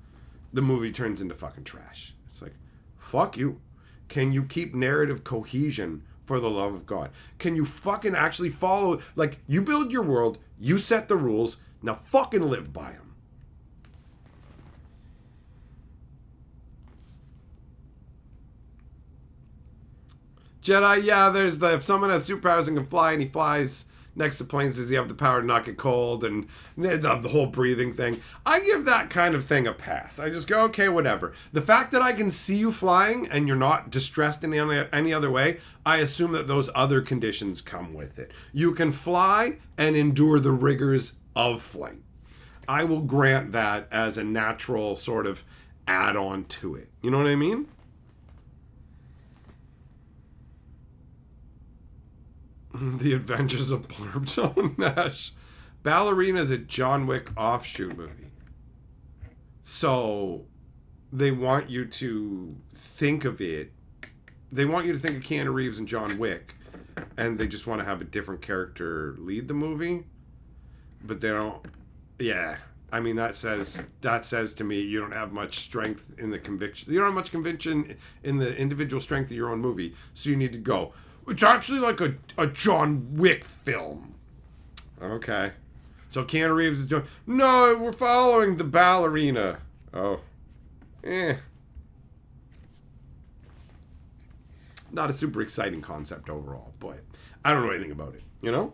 the movie turns into fucking trash. It's like, fuck you. Can you keep narrative cohesion for the love of God? Can you fucking actually follow? Like, you build your world, you set the rules, now fucking live by them. Jedi, yeah, there's if someone has superpowers and can fly and he flies next to planes, does he have the power to not get cold and the whole breathing thing? I give that kind of thing a pass. I just go, okay, whatever. The fact that I can see you flying and you're not distressed in any other way, I assume that those other conditions come with it. You can fly and endure the rigors of flight. I will grant that as a natural sort of add-on to it. You know what I mean? The Adventures of Blurbtone Nash. Ballerina is a John Wick offshoot movie. So they want you to think of it. They want you to think of Keanu Reeves and John Wick, and they just want to have a different character lead the movie. But they don't. Yeah, I mean that says to me you don't have much strength in the conviction. You don't have much conviction in the individual strength of your own movie. So you need to go, it's actually like a John Wick film. Okay. So Keanu Reeves is doing, no, we're following the ballerina. Oh. Not a super exciting concept overall, but I don't know anything about it, you know?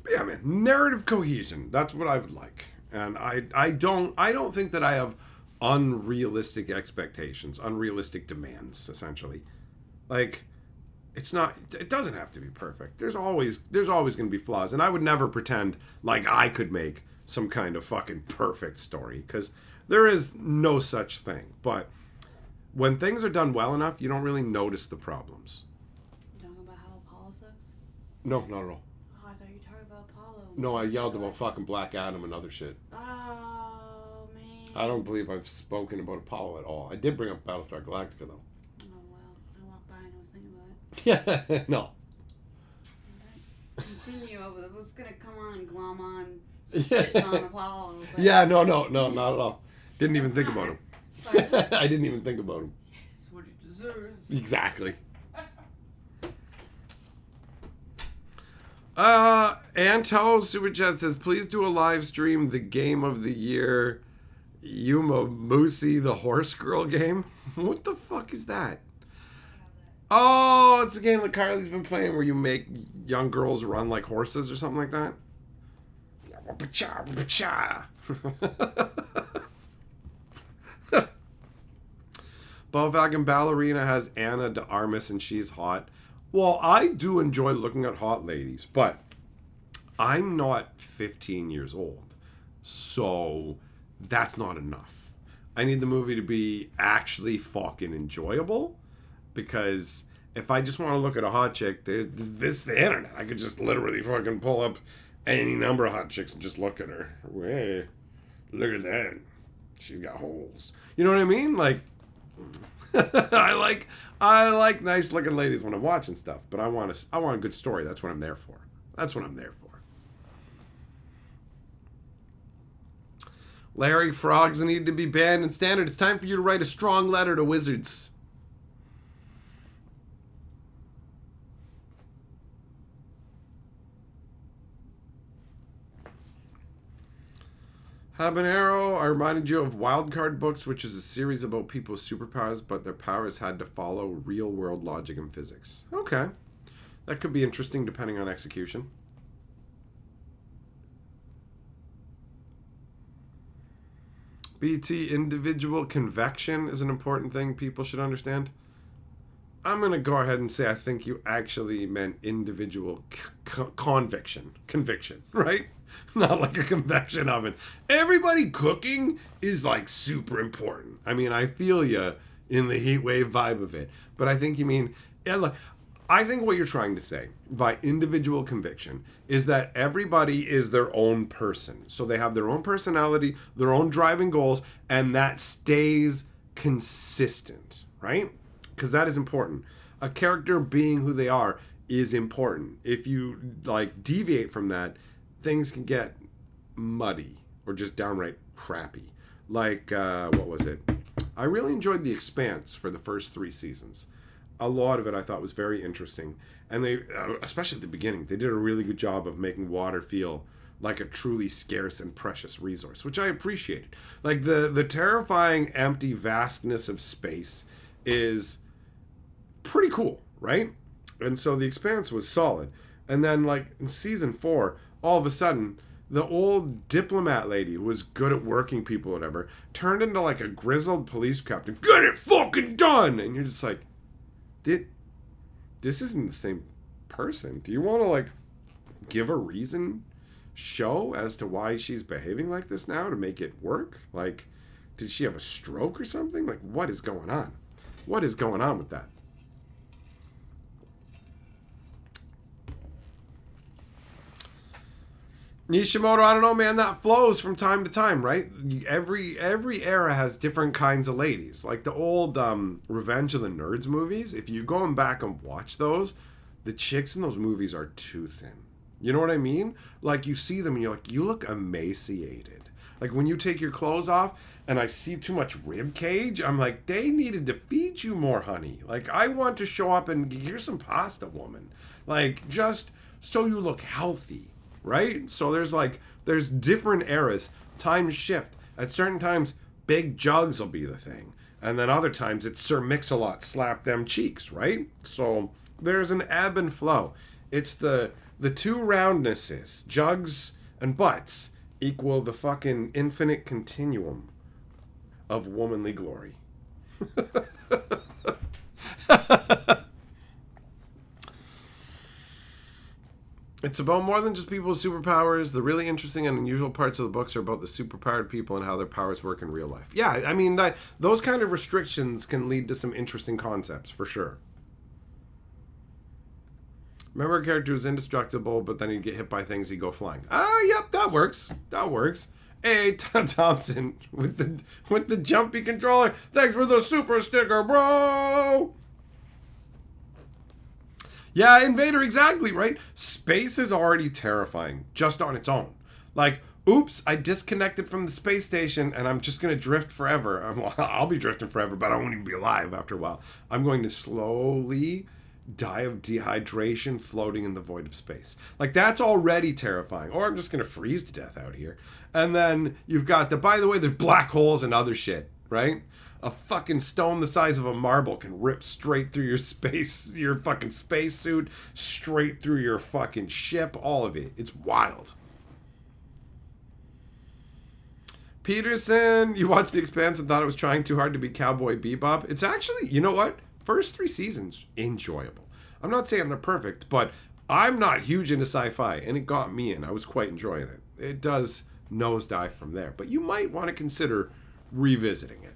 Yeah, man, narrative cohesion. That's what I would like. And I don't think that I have unrealistic expectations, unrealistic demands, essentially. Like, it doesn't have to be perfect. There's always going to be flaws, and I would never pretend like I could make some kind of fucking perfect story, because there is no such thing. But when things are done well enough, you don't really notice the problems. You talking about how Apollo sucks? No, not at all. I thought you were talking about Apollo. No, I yelled about fucking Black Adam and other shit. Oh, man. I don't believe I've spoken about Apollo at all. I did bring up Battlestar Galactica, though. Oh, well. I walked by and I was thinking about it. Yeah, no. Right. Continue. I was going to come on and glom on shit on Apollo. But Yeah, no, not at all. Didn't even think about him. I didn't even think about him. It's what he deserves. Exactly. Anto Super Chat says, please do a live stream, the game of the year, Yuma Musi, the horse girl game. What the fuck is that? Oh, it's a game that Carly's been playing where you make young girls run like horses or something like that. Falcon Ballerina has Anna de Armas and she's hot. Well, I do enjoy looking at hot ladies, but I'm not 15 years old, so that's not enough. I need the movie to be actually fucking enjoyable, because if I just want to look at a hot chick, this the internet. I could just literally fucking pull up any number of hot chicks and just look at her. Hey, look at that. She's got holes. You know what I mean? Like, I like nice looking ladies when I'm watching stuff, but I want a good story. That's what I'm there for. Larry, frogs need to be banned in standard. It's time for you to write a strong letter to wizards. Habanero, I reminded you of Wildcard Books, which is a series about people's superpowers, but their powers had to follow real-world logic and physics. Okay. That could be interesting depending on execution. BT, individual convection is an important thing people should understand. I'm going to go ahead and say I think you actually meant individual conviction, right? Not like a convection oven. Everybody cooking is like super important. I mean, I feel you in the heat wave vibe of it. But I think you mean, yeah, look, I think what you're trying to say by individual conviction is that everybody is their own person. So they have their own personality, their own driving goals, and that stays consistent, right? Because that is important. A character being who they are is important. If you like deviate from that, things can get muddy or just downright crappy. Like what was it? I really enjoyed The Expanse for the first 3 seasons. A lot of it I thought was very interesting, and they, especially at the beginning, they did a really good job of making water feel like a truly scarce and precious resource, which I appreciated. Like the terrifying empty vastness of space is pretty cool, right? And so The Expanse was solid. And then like in season 4, all of a sudden, the old diplomat lady who was good at working people, whatever, turned into like a grizzled police captain. Get it fucking done! And you're just like, this isn't the same person. Do you want to like give a reason, show as to why she's behaving like this now to make it work? Like, did she have a stroke or something? Like, what is going on? What is going on with that? Nishimoto, I don't know, man. That flows from time to time, right? Every era has different kinds of ladies. Like the old Revenge of the Nerds movies. If you go back and watch those, the chicks in those movies are too thin. You know what I mean? Like you see them and you're like, you look emaciated. Like when you take your clothes off and I see too much rib cage, I'm like, they needed to feed you more, honey. Like I want to show up and here's some pasta, woman. Like just so you look healthy. Right? So there's different eras. Times shift. At certain times, big jugs will be the thing. And then other times it's Sir Mix-a-Lot slap them cheeks, right? So there's an ebb and flow. It's the two roundnesses, jugs and butts, equal the fucking infinite continuum of womanly glory. It's about more than just people with superpowers. The really interesting and unusual parts of the books are about the superpowered people and how their powers work in real life. Yeah, I mean, those kind of restrictions can lead to some interesting concepts, for sure. Remember a character who's indestructible, but then he'd get hit by things, he'd go flying. Yep, that works. That works. Hey, Thompson, with the jumpy controller. Thanks for the super sticker, bro! Yeah, Invader, exactly, right? Space is already terrifying, just on its own. Like, oops, I disconnected from the space station and I'm just going to drift forever. I'll be drifting forever, but I won't even be alive after a while. I'm going to slowly die of dehydration floating in the void of space. Like, that's already terrifying. Or I'm just going to freeze to death out here. And then you've got by the way, there's black holes and other shit, right? A fucking stone the size of a marble can rip straight through your fucking spacesuit, straight through your fucking ship, all of it. It's wild. Peterson, you watched The Expanse and thought it was trying too hard to be Cowboy Bebop. It's actually, you know what? First 3 seasons, enjoyable. I'm not saying they're perfect, but I'm not huge into sci-fi, and it got me in. I was quite enjoying it. It does nosedive from there, but you might want to consider revisiting it.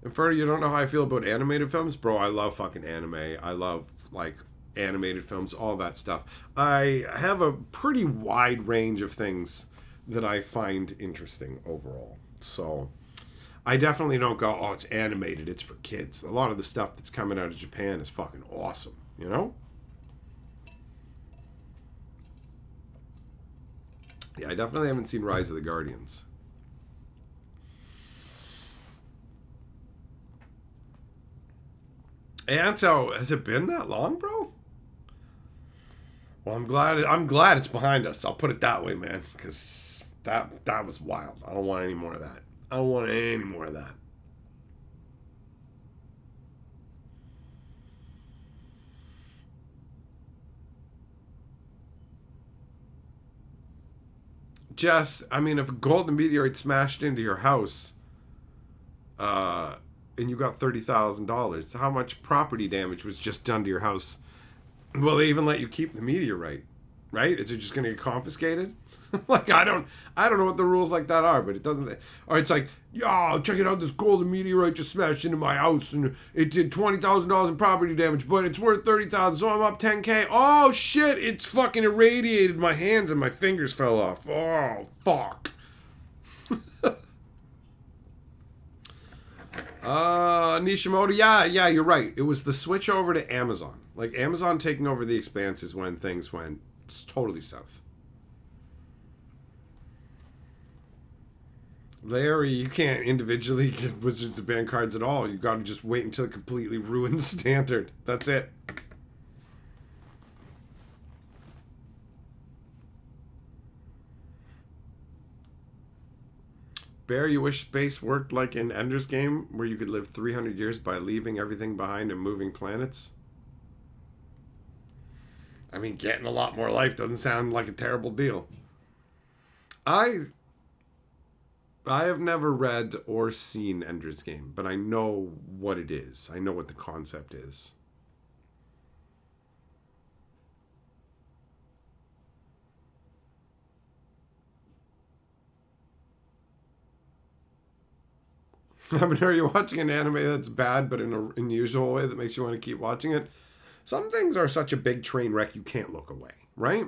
And further, you don't know how I feel about animated films? Bro, I love fucking anime. I love, like, animated films, all that stuff. I have a pretty wide range of things that I find interesting overall. So, I definitely don't go, oh, it's animated, it's for kids. A lot of the stuff that's coming out of Japan is fucking awesome, you know? Yeah, I definitely haven't seen Rise of the Guardians. Anto, has it been that long, bro? Well, I'm glad it's behind us. I'll put it that way, man, because that was wild. I don't want any more of that. I don't want any more of that. Jess, I mean, if a golden meteorite smashed into your house, and you got $30,000. How much property damage was just done to your house? Will they even let you keep the meteorite? Right? Is it just going to get confiscated? Like, I don't know what the rules like that are, but it doesn't. Or it's like, yo, check it out, this golden meteorite just smashed into my house and it did $20,000 in property damage, but it's worth $30,000, so I'm up $10K. Oh shit, it's fucking irradiated my hands and my fingers fell off. Oh fuck. Nishimoto, yeah, you're right. It was the switch over to Amazon. Like, Amazon taking over the Expanse is when things went totally south. Larry, you can't individually get Wizards of Ban cards at all. You got to just wait until it completely ruins Standard. That's it. Bear, you wish space worked like in Ender's Game, where you could live 300 years by leaving everything behind and moving planets? I mean, getting a lot more life doesn't sound like a terrible deal. I have never read or seen Ender's Game, but I know what it is. I know what the concept is. I mean, are you watching an anime that's bad, but in an unusual way that makes you want to keep watching it? Some things are such a big train wreck you can't look away, right?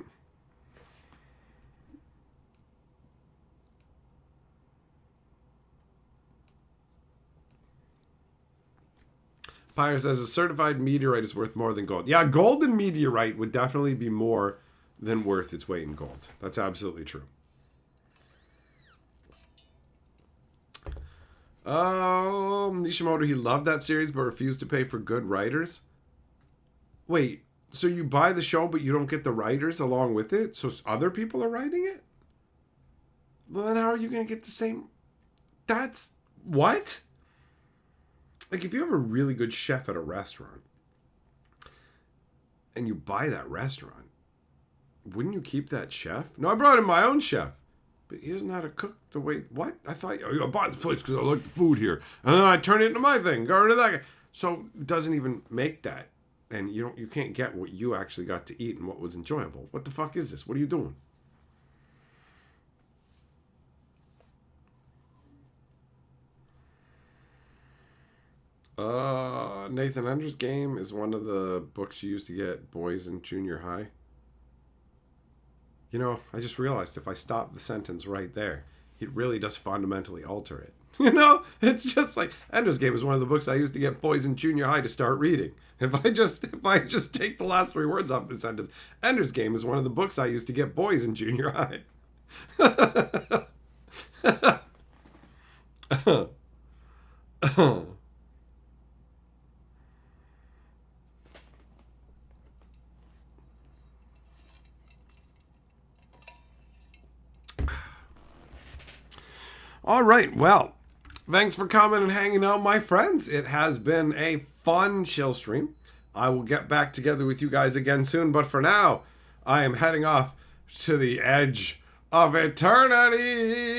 Pyre says a certified meteorite is worth more than gold. Yeah, golden meteorite would definitely be more than worth its weight in gold. That's absolutely true. Nishimoto, he loved that series but refused to pay for good writers. Wait, so you buy the show but you don't get the writers along with it? So other people are writing it? Well, then how are you going to get the same? That's... What? Like, if you have a really good chef at a restaurant and you buy that restaurant, wouldn't you keep that chef? No, I brought in my own chef. But he doesn't know how to cook the way... What? I thought, I bought this place because I like the food here. And then I turn it into my thing. Got rid of that guy. So it doesn't even make that. And you can't get what you actually got to eat and what was enjoyable. What the fuck is this? What are you doing? Nathan Ender's Game is one of the books you used to get boys in junior high. You know, I just realized if I stop the sentence right there, it really does fundamentally alter it. You know, it's just like Ender's Game is one of the books I used to get boys in junior high to start reading. If I just take the last three words off the sentence, Ender's Game is one of the books I used to get boys in junior high. All right, well, thanks for coming and hanging out, my friends. It has been a fun chill stream. I will get back together with you guys again soon, but for now, I am heading off to the edge of eternity.